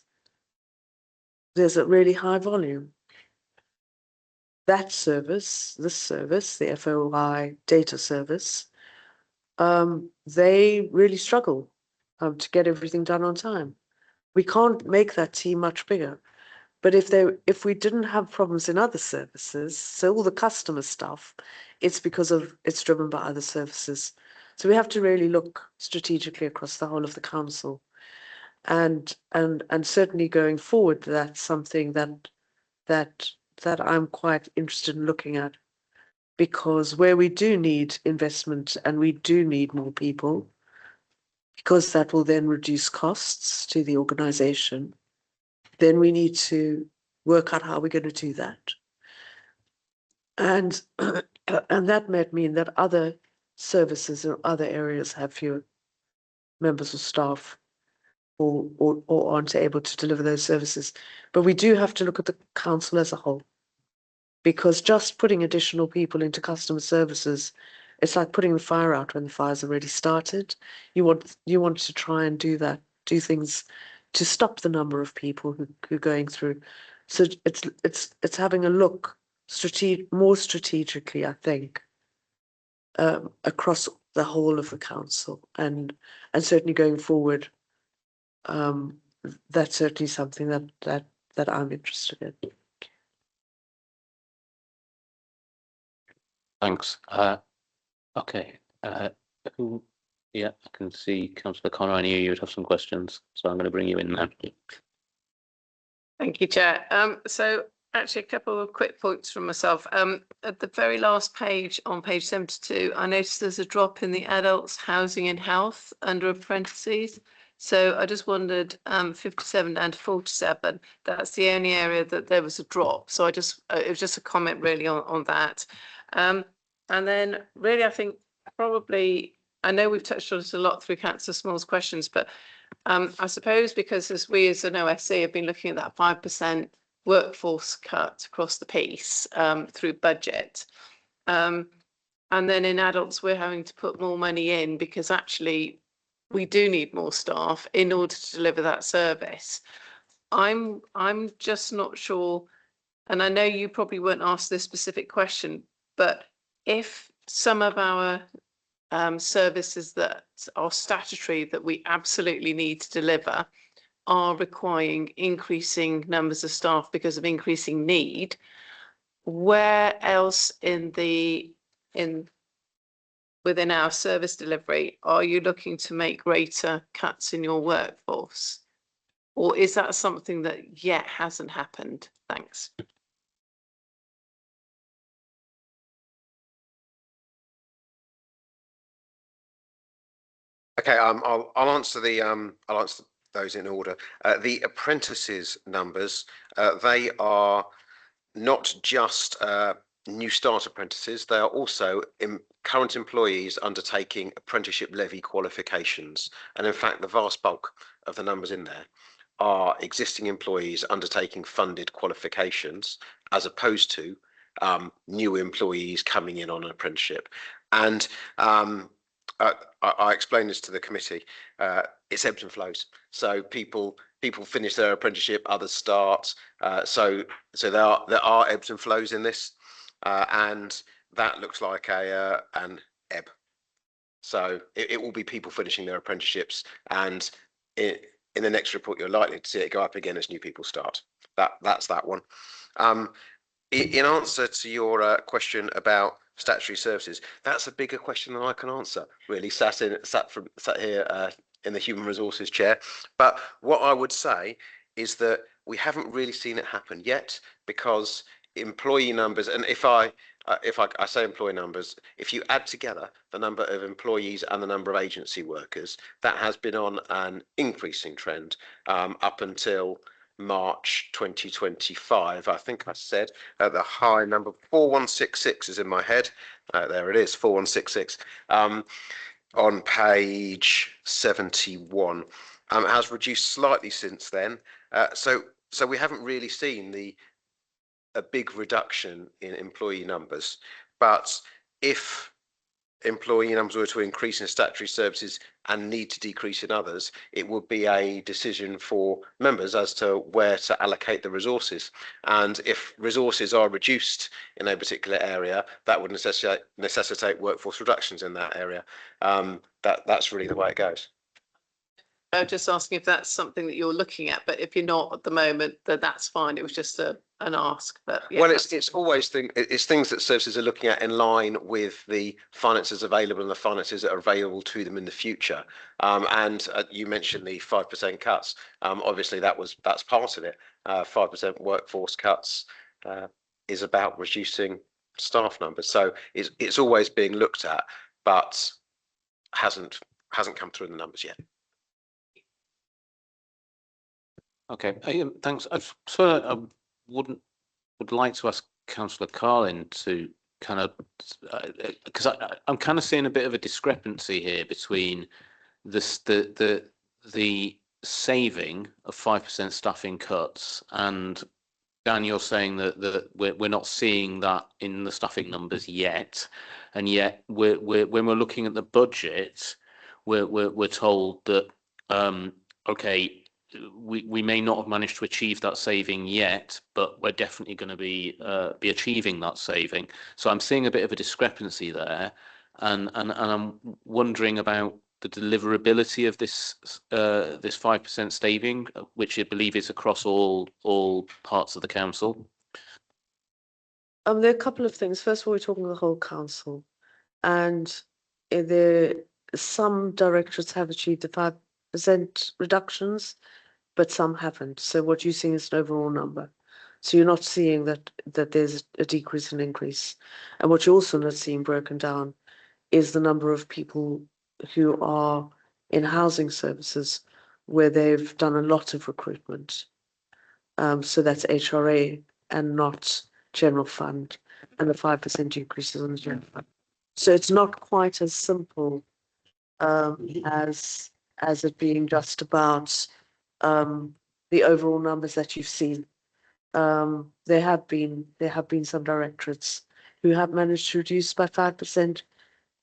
There's a really high volume. That service, this service, the FOI data service, they really struggle to get everything done on time. We can't make that team much bigger. But if we didn't have problems in other services, so all the customer stuff, it's because it's driven by other services. So we have to really look strategically across the whole of the council. And certainly going forward, that's something that I'm quite interested in looking at, because where we do need investment and we do need more people, because that will then reduce costs to the organization, then we need to work out how we're going to do that. And that might mean that other services or other areas have fewer members of staff or aren't able to deliver those services. But we do have to look at the council as a whole, because just putting additional people into customer services, it's like putting the fire out when the fire's already started. You want to try and do things to stop the number of people who are going through. So it's having a look more strategically, I think, across the whole of the council, and certainly going forward, that's certainly something that I'm interested in. Thanks. Okay. Yeah, I can see Councillor Connor. I knew you would have some questions, so I'm going to bring you in now. Thank you, Chair. So Actually, a couple of quick points from myself. At the very last page, on page 72, I noticed there's a drop in the adults housing and health under apprentices. So I just wondered, 57 down to 47, that's the only area that there was a drop. So I just, it was just a comment really on that. And then really, I think probably, I know we've touched on this a lot through Councillor Small's questions, but I suppose because as we as an OSC have been looking at that 5% workforce cut across the piece through budget. And then in adults, we're having to put more money in because actually we do need more staff in order to deliver that service. I'm just not sure, and I know you probably weren't asked this specific question, but if some of our services that are statutory that we absolutely need to deliver are requiring increasing numbers of staff because of increasing need, where else within our service delivery are you looking to make greater cuts in your workforce? Or is that something that yet hasn't happened? Thanks. Okay, I'll answer those in order. The apprentices numbers, they are not just new start apprentices, they are also current employees undertaking apprenticeship levy qualifications. And in fact, the vast bulk of the numbers in there are existing employees undertaking funded qualifications, as opposed to new employees coming in on an apprenticeship. And I explained this to the committee. It's ebbs and flows. So people finish their apprenticeship, others start. So there are ebbs and flows in this, and that looks like an ebb. So it will be people finishing their apprenticeships, and in the next report you're likely to see it go up again as new people start. That's that one. In answer to your question about statutory services, that's a bigger question than I can answer, really, sat here in the human resources chair. But what I would say is that we haven't really seen it happen yet, because employee numbers, and if I say employee numbers, if you add together the number of employees and the number of agency workers, that has been on an increasing trend up until March 2025. I think I said the high number 4166 is in my head. There it is, 4166 on page 71. It has reduced slightly since then. So we haven't really seen a big reduction in employee numbers. But if employee numbers were to increase in statutory services and need to decrease in others, it would be a decision for members as to where to allocate the resources. And if resources are reduced in a particular area, that would necessitate workforce reductions in that area. That's really the way it goes. I'm just asking if that's something that you're looking at, but if you're not at the moment, then that's fine. It was just an ask. But yeah, well, it's always things that services are looking at in line with the finances available and the finances that are available to them in the future. And you mentioned the 5% cuts. Obviously, that's part of it. 5% workforce cuts is about reducing staff numbers. So it's always being looked at, but hasn't come through in the numbers yet. Okay, thanks. I would like to ask Councillor Carlin to kind of, because I'm kind of seeing a bit of a discrepancy here between the saving of 5% staffing cuts, and Dan, you're saying that we're not seeing that in the staffing numbers yet, and yet when we're looking at the budget, we're told that okay, we may not have managed to achieve that saving yet, but we're definitely going to be achieving that saving. So I'm seeing a bit of a discrepancy there, and I'm wondering about the deliverability of this 5% saving, which I believe is across all parts of the council. There are a couple of things. First of all, we're talking the whole council, and some directorates have achieved the 5% reductions, but some haven't. So what you're seeing is an overall number. So you're not seeing that there's a decrease and increase. And what you're also not seeing broken down is the number of people who are in housing services where they've done a lot of recruitment. So that's HRA and not general fund, and the 5% increases on the general fund. So it's not quite as simple as it being just about the overall numbers that you've seen. There have been some directorates who have managed to reduce by 5%,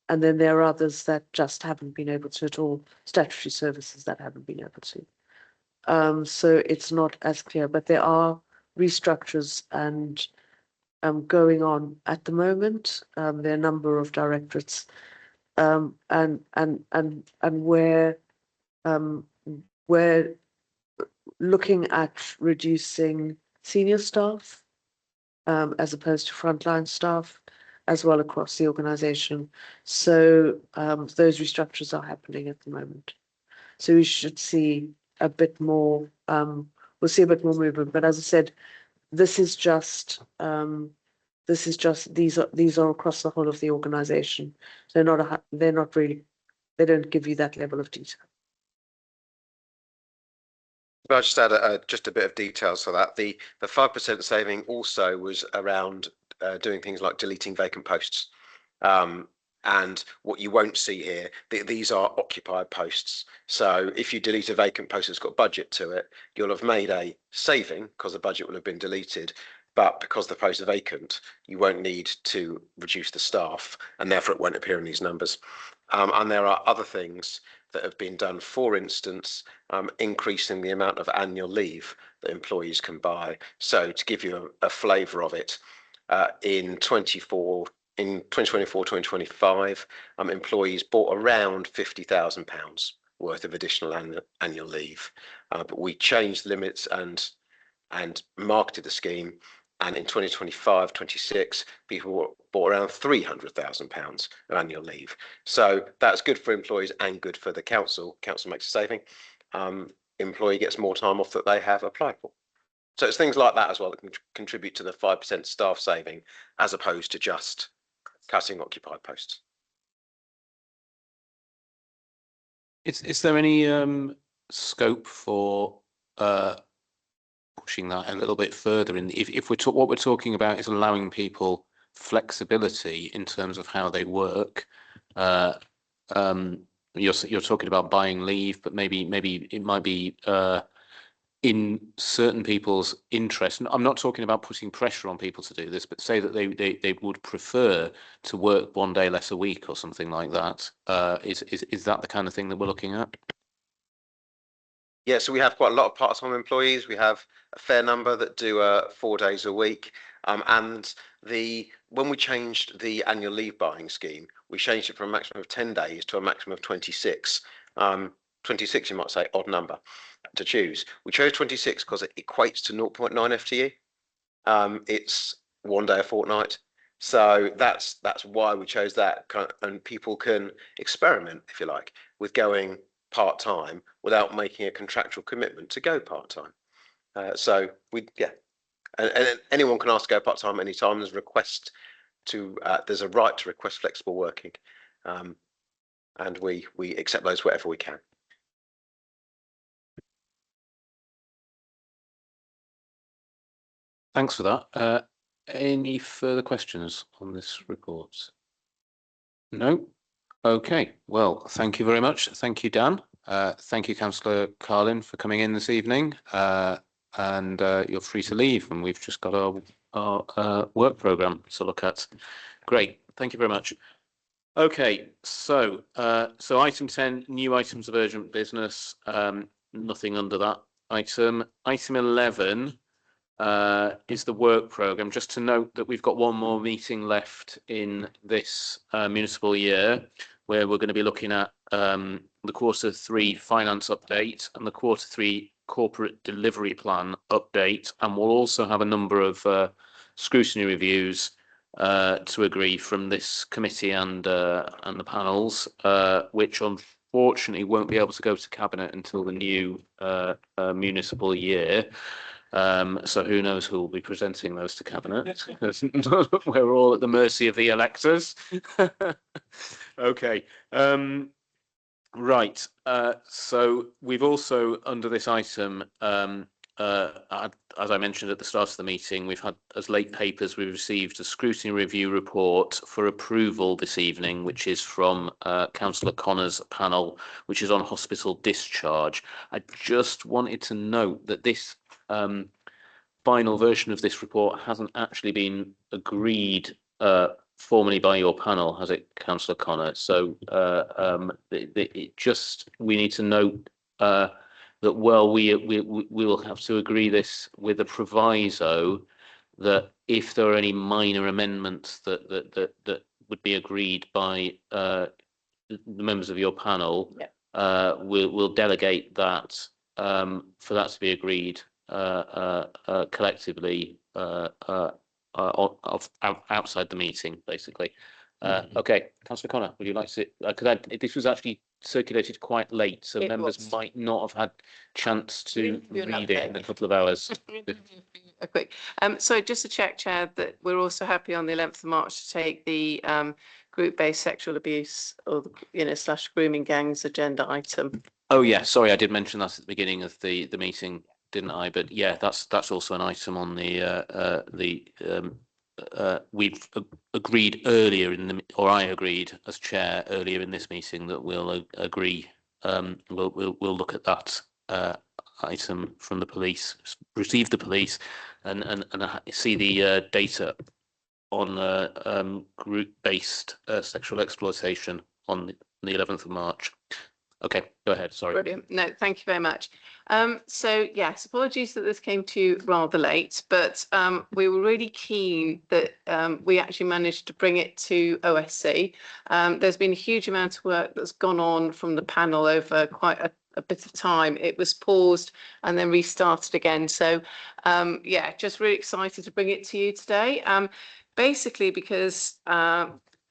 and then there are others that just haven't been able to at all. Statutory services that haven't been able to. So it's not as clear, but there are restructures and going on at the moment. There are a number of directorates, and we're looking at reducing senior staff as opposed to frontline staff as well across the organisation. So those restructures are happening at the moment. So we should see a bit more, we'll see a bit more movement. But as I said, this is just these are across the whole of the organisation. They're not really, they don't give you that level of detail. But I'll just add just a bit of detail so that the 5% saving also was around doing things like deleting vacant posts. And what you won't see here, these are occupied posts. So if you delete a vacant post that's got budget to it, you'll have made a saving because the budget will have been deleted. But because the post is vacant, you won't need to reduce the staff, and therefore it won't appear in these numbers. And there are other things that have been done. For instance, increasing the amount of annual leave that employees can buy. So to give you a flavour of it, in 2024, 2025, employees bought around £50,000 worth of additional annual leave. But we changed limits and marketed the scheme. And in 2025, 26, people bought around £300,000 of annual leave. So that's good for employees and good for the council. Council makes a saving. Employee gets more time off that they have applied for. So it's things like that as well that can contribute to the 5% staff saving, as opposed to just cutting occupied posts. Is there any scope for pushing that a little bit further? In if what we're talking about is allowing people flexibility in terms of how they work. You're talking about buying leave, but maybe it might be in certain people's interest. And I'm not talking about putting pressure on people to do this, but say that they would prefer to work one day less a week or something like that. Is that the kind of thing that we're looking at? Yeah, so we have quite a lot of part-time employees. We have a fair number that do 4 days a week. And when we changed the annual leave buying scheme, we changed it from a maximum of 10 days to a maximum of 26. 26, you might say, odd number to choose. We chose 26 because it equates to 0.9 FTE. It's 1 day a fortnight. So that's why we chose that. And people can experiment, if you like, with going part-time without making a contractual commitment to go part-time. So and anyone can ask to go part-time anytime. There's a right to request flexible working, and we accept those wherever we can. Thanks for that. Any further questions on this report? No? Okay. Well, thank you very much. Thank you, Dan. Thank you, Councillor Carlin, for coming in this evening. And you're free to leave, and we've just got our work programme to look at. Great. Thank you very much. Okay. So item 10, new items of urgent business. Nothing under that item. Item 11 is the work programme. Just to note that we've got one more meeting left in this municipal year, where we're going to be looking at the Q3 finance update and the Q3 corporate delivery plan update, and we'll also have a number of scrutiny reviews to agree from this committee and the panels, which unfortunately won't be able to go to cabinet until the new municipal year. So who knows who will be presenting those to cabinet? We're all at the mercy of the electors. Okay. Right. So we've also, under this item, as I mentioned at the start of the meeting, we've had, as late papers, we've received a scrutiny review report for approval this evening, which is from Councillor Connor's panel, which is on hospital discharge. I just wanted to note that this final version of this report hasn't actually been agreed formally by your panel, has it, Councillor Connor? So we need to note that we will have to agree this with a proviso that if there are any minor amendments that would be agreed by the members of your panel, we'll delegate that for that to be agreed collectively outside the meeting, basically. Okay, Councillor Connor, would you like to? Because this was actually circulated quite late, so members might not have had chance to read it in a couple of hours. A quick. So just to check, Chair, that we're also happy on the 11th of March to take the group-based sexual abuse or / grooming gangs agenda item. Oh yeah, sorry, I did mention that at the beginning of the meeting, didn't I? But yeah, that's also an item on we've agreed earlier or I agreed as chair earlier in this meeting that we'll agree. We'll look at that item from the police, receive the police, and see the data on group-based sexual exploitation on the 11th of March. Okay, go ahead. Sorry. Brilliant. No, thank you very much. So yes, apologies that this came to you rather late, but we were really keen that we actually managed to bring it to OSC. There's been a huge amount of work that's gone on from the panel over quite a bit of time. It was paused and then restarted again. So yeah, just really excited to bring it to you today. Basically because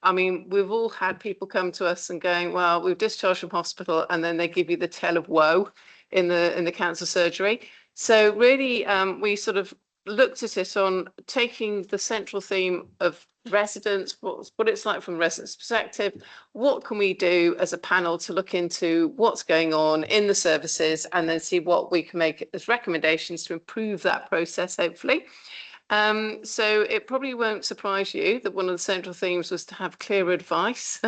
I mean, we've all had people come to us and going, well, we've discharged from hospital, and then they give you the tale of woe in the cancer surgery. So really, we sort of looked at it on taking the central theme of residents, what it's like from residents' perspective, what can we do as a panel to look into what's going on in the services, and then see what we can make as recommendations to improve that process, hopefully. So it probably won't surprise you that one of the central themes was to have clear advice,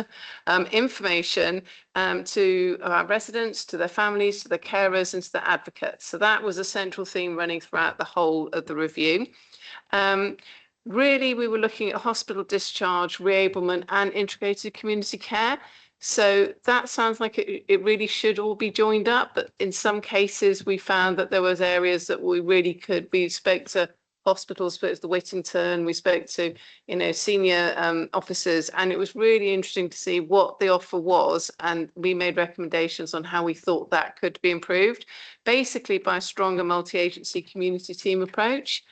information to our residents, to their families, to the carers and to the advocates. So that was a central theme running throughout the whole of the review. Really, we were looking at hospital discharge, reablement and integrated community care. So that sounds like it really should all be joined up, but in some cases we found that there was areas that we really could. We spoke to hospitals, spoke to the Whittington, we spoke to, senior officers, and it was really interesting to see what the offer was, and we made recommendations on how we thought that could be improved, basically by a stronger multi-agency community team approach.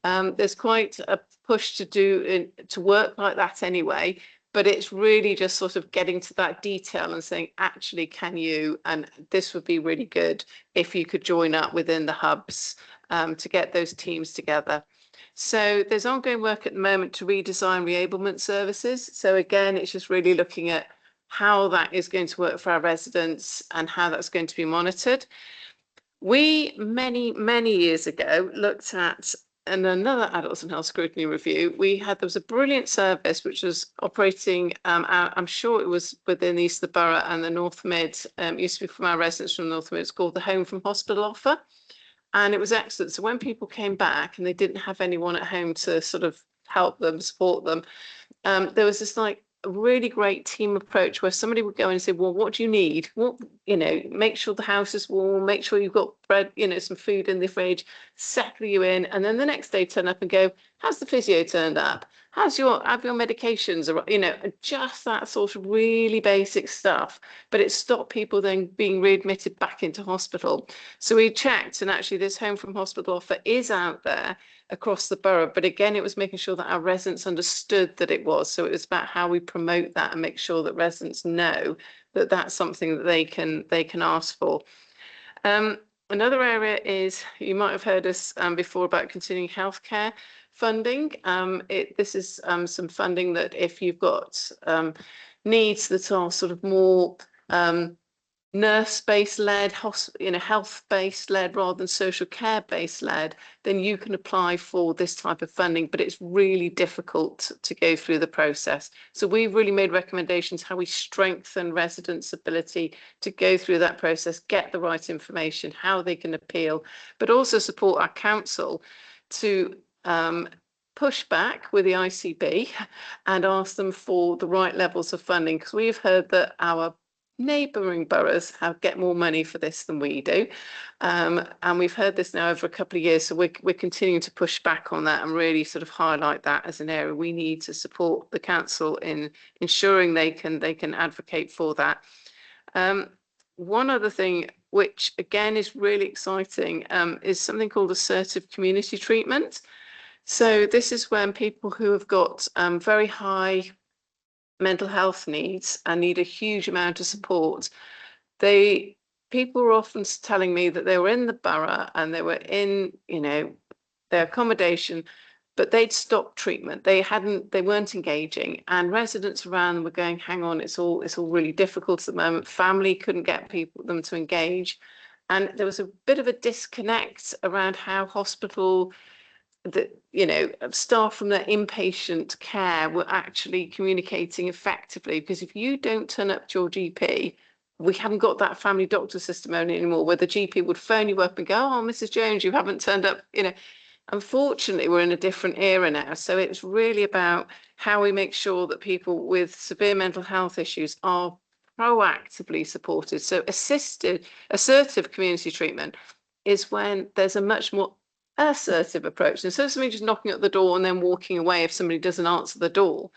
There's quite a push to work like that anyway, but it's really just sort of getting to that detail and saying, actually, can you, and this would be really good if you could join up within the hubs to get those teams together. So there's ongoing work at the moment to redesign reablement services. So again, it's just really looking at how that is going to work for our residents and how that's going to be monitored. We, many years ago, looked at in another adults and health scrutiny review, there was a brilliant service which was operating, I'm sure it was within East of the Borough and the North Mid, used to be from our residents from North Mid, it's called the Home from Hospital offer. And it was excellent. So when people came back and they didn't have anyone at home to sort of help them, support them, there was this like a really great team approach where somebody would go in and say, well, what do you need? What, make sure the house is warm, make sure you've got bread, some food in the fridge, settle you in. And then the next day turn up and go, how's the physio turned up? Have your medications, just that sort of really basic stuff. But it stopped people then being readmitted back into hospital. So we checked, and actually this home from hospital offer is out there across the borough. But again, it was making sure that our residents understood that it was. So it was about how we promote that and make sure that residents know that that's something that they can ask for. Another area is, you might have heard us before about continuing healthcare funding. This is some funding that if you've got needs that are sort of more nurse-based led, health-based led rather than social care-based led, then you can apply for this type of funding, but it's really difficult to go through the process. So we've really made recommendations how we strengthen residents' ability to go through that process, get the right information, how they can appeal, but also support our council to push back with the ICB and ask them for the right levels of funding, because we've heard that our neighbouring boroughs get more money for this than we do, and we've heard this now over a couple of years, so we're continuing to push back on that and really sort of highlight that as an area we need to support the council in ensuring they can advocate for that. One other thing which again is really exciting is something called assertive community treatment. So this is when people who have got very high mental health needs and need a huge amount of support. People were often telling me that they were in the borough and they were in, their accommodation, but they'd stopped treatment. They weren't engaging, and residents around them were going, hang on, it's all really difficult at the moment. Family couldn't get them to engage. And there was a bit of a disconnect around how hospital staff from their inpatient care were actually communicating effectively, because if you don't turn up to your GP, we haven't got that family doctor system anymore where the GP would phone you up and go, oh, Mrs. Jones, you haven't turned up. Unfortunately, we're in a different era now. So it's really about how we make sure that people with severe mental health issues are proactively supported. So assertive community treatment is when there's a much more assertive approach. Instead of somebody just knocking at the door and then walking away if somebody doesn't answer the door,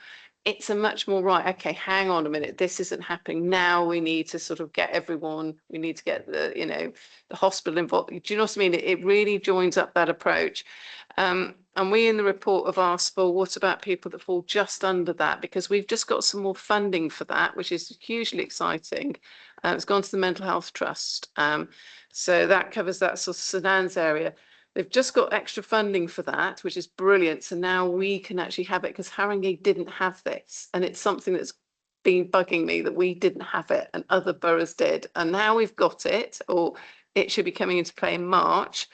it's a much more, right, okay, hang on a minute, this isn't happening now, we need to sort of get everyone, we need to get the hospital involved. Do you know what I mean? It really joins up that approach. And we in the report have asked for, what about people that fall just under that? Because we've just got some more funding for that, which is hugely exciting. It's gone to the Mental Health Trust. So that covers that sort of St Anne's area. They've just got extra funding for that, which is brilliant. So now we can actually have it, because Haringey didn't have this. And it's something that's been bugging me that we didn't have it and other boroughs did. And now we've got it, or it should be coming into play in March,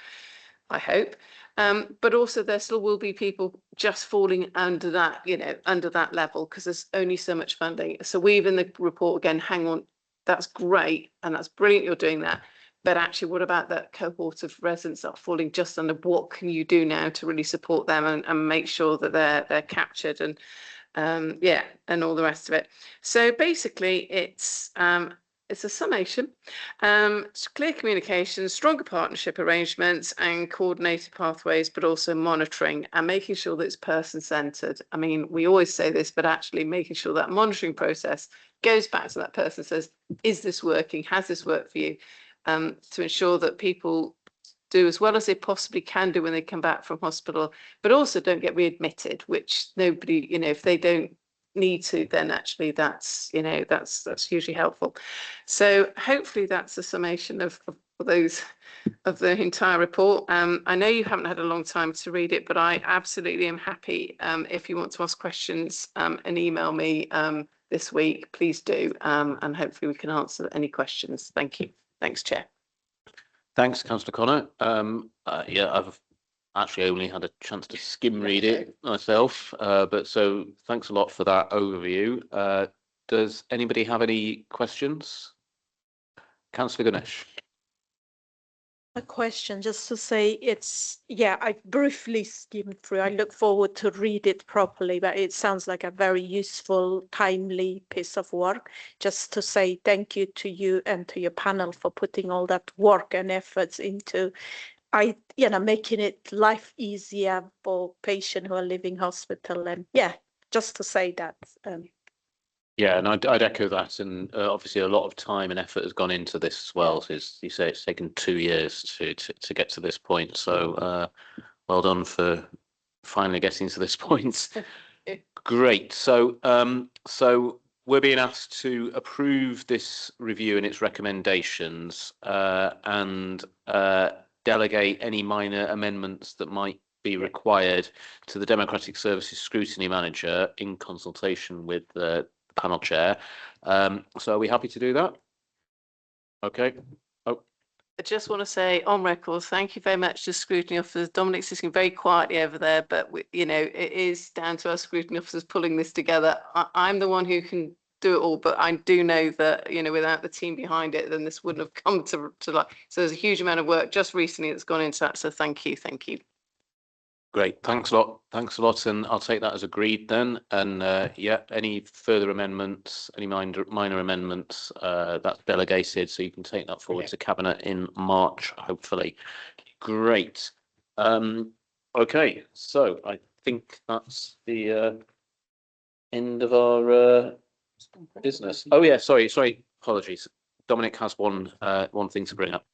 I hope. But also there still will be people just falling under that, under that level, because there's only so much funding. So we've in the report again, hang on, that's great. And that's brilliant you're doing that. But actually, what about that cohort of residents that are falling just under? What can you do now to really support them and make sure that they're captured and and all the rest of it? So basically, it's a summation: clear communication, stronger partnership arrangements, and coordinated pathways, but also monitoring and making sure that it's person-centred. I mean, we always say this, but actually making sure that monitoring process goes back to that person, says, is this working? Has this worked for you? To ensure that people do as well as they possibly can do when they come back from hospital, but also don't get readmitted, which nobody, if they don't need to, then actually that's hugely helpful. So hopefully that's a summation of the entire report. I know you haven't had a long time to read it, but I absolutely am happy if you want to ask questions and email me this week, please do, and hopefully we can answer any questions. Thank you. Thanks, Chair. Thanks, Councillor Connor. I've actually only had a chance to skim read it myself, but so thanks a lot for that overview. Does anybody have any questions? Councillor Ganesh. A question just to say I briefly skimmed through. I look forward to read it properly, but it sounds like a very useful, timely piece of work. Just to say thank you to you and to your panel for putting all that work and efforts into making it life easier for patients who are leaving hospital. And just to say that. Yeah, and I'd echo that, and obviously a lot of time and effort has gone into this as well. So you say it's taken 2 years to get to this point. So well done for finally getting to this point. Great. So we're being asked to approve this review and its recommendations and delegate any minor amendments that might be required to the Democratic Services Scrutiny Manager in consultation with the panel chair. So are we happy to do that? Okay. I just want to say on record, thank you very much to scrutiny officers. Dominic's sitting very quietly over there, but you know, it is down to our scrutiny officers pulling this together. I'm the one who can do it all, but I do know that, you know, without the team behind it, then this wouldn't have come to life. So there's a huge amount of work just recently that's gone into that. So thank you. Thank you. Great, thanks a lot. Thanks a lot, and I'll take that as agreed then. And yeah, any further amendments, any minor amendments, that's delegated, so you can take that forward to Cabinet in March, hopefully. Great. Okay, so I think that's the end of our business. Oh yeah, sorry, apologies. Dominic has one thing to bring up.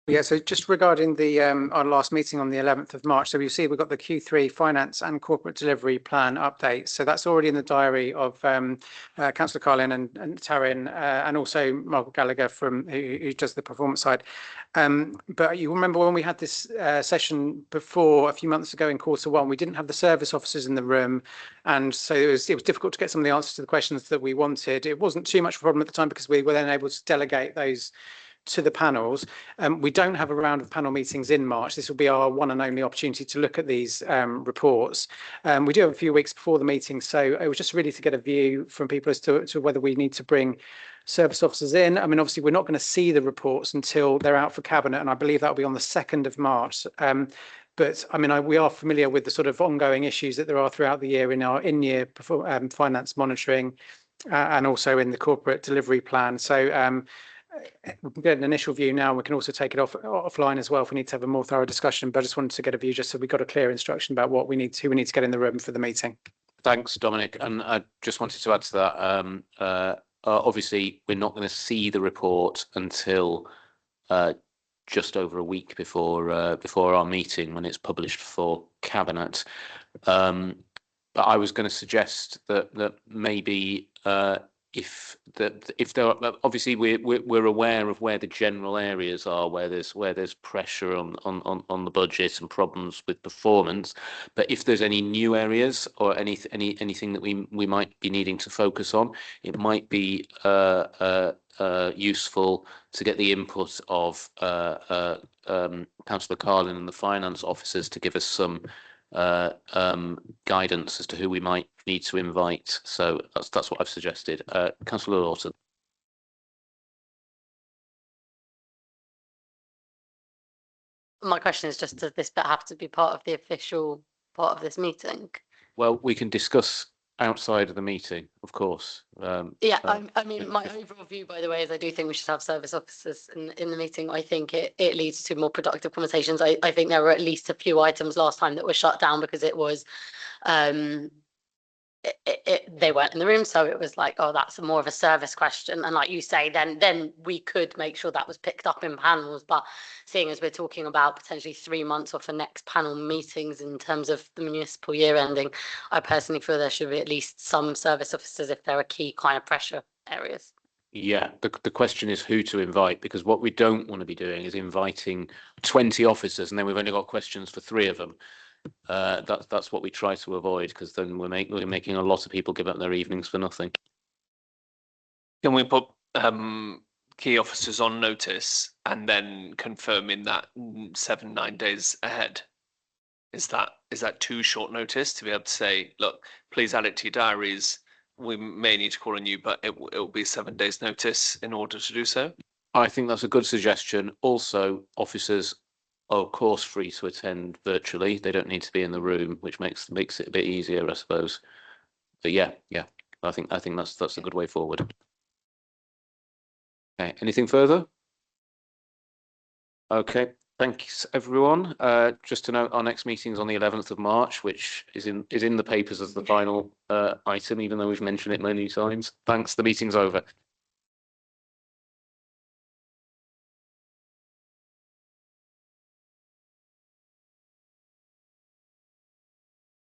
Yeah, so just regarding the our last meeting on the 11th of March, so you see we've got the Q3 finance and corporate delivery plan update. So that's already in the diary of Councillor Carlin and Taryn and also Michael Gallagher from who does the performance side. But you remember when we had this session before a few months ago in Q1, we didn't have the service officers in the room, and so it was difficult to get some of the answers to the questions that we wanted. It wasn't too much of a problem at the time because we were then able to delegate those to the panels. We don't have a round of panel meetings in March. This will be our one and only opportunity to look at these reports. We do have a few weeks before the meeting, so it was just really to get a view from people as to whether we need to bring service officers in. I mean, obviously, we're not going to see the reports until they're out for Cabinet, and I believe that will be on the 2nd of March. But I mean, we are familiar with the sort of ongoing issues that there are throughout the year in our in-year finance monitoring and also in the corporate delivery plan. So we can get an initial view now. We can also take it offline as well if we need to have a more thorough discussion. But I just wanted to get a view just so we got a clear instruction about what we need to get in the room for the meeting. Thanks, Dominic. And I just wanted to add to that. Obviously, we're not going to see the report until just over a week before our meeting when it's published for Cabinet. But I was going to suggest that maybe if there are, obviously we're aware of where the general areas are, where there's pressure on the budget and problems with performance, but if there's any new areas or anything that we might be needing to focus on, it might be useful to get the input of Councillor Carlin and the finance officers to give us some guidance as to who we might need to invite. So that's what I've suggested. Councillor Lawson. My question is just, does this bit have to be part of the official part of this meeting? Well, we can discuss outside of the meeting, of course. Yeah, I mean, my overall view, by the way, is I do think we should have service officers in the meeting. I think it leads to more productive conversations. I think there were at least a few items last time that were shut down because it was they weren't in the room, so it was like, oh, that's more of a service question. And like you say, then we could make sure that was picked up in panels. But seeing as we're talking about potentially 3 months or for next panel meetings in terms of the municipal year ending, I personally feel there should be at least some service officers if there are key kind of pressure areas. Yeah, the question is who to invite, because what we don't want to be doing is inviting 20 officers and then we've only got questions for 3 of them. That's what we try to avoid, because then we're making a lot of people give up their evenings for nothing. Can we put key officers on notice and then confirm in that 7-9 days ahead? Is that too short notice to be able to say, look, please add it to your diaries? We may need to call on you, but it will be 7 days notice in order to do so. I think that's a good suggestion. Also, officers are of course free to attend virtually. They don't need to be in the room, which makes it a bit easier, I suppose. But yeah, I think that's a good way forward. Okay, anything further? Okay, thanks everyone. Just to note, our next meeting is on the 11th of March, which is in the papers as the final item, even though we've mentioned it many times. Thanks, the meeting's over.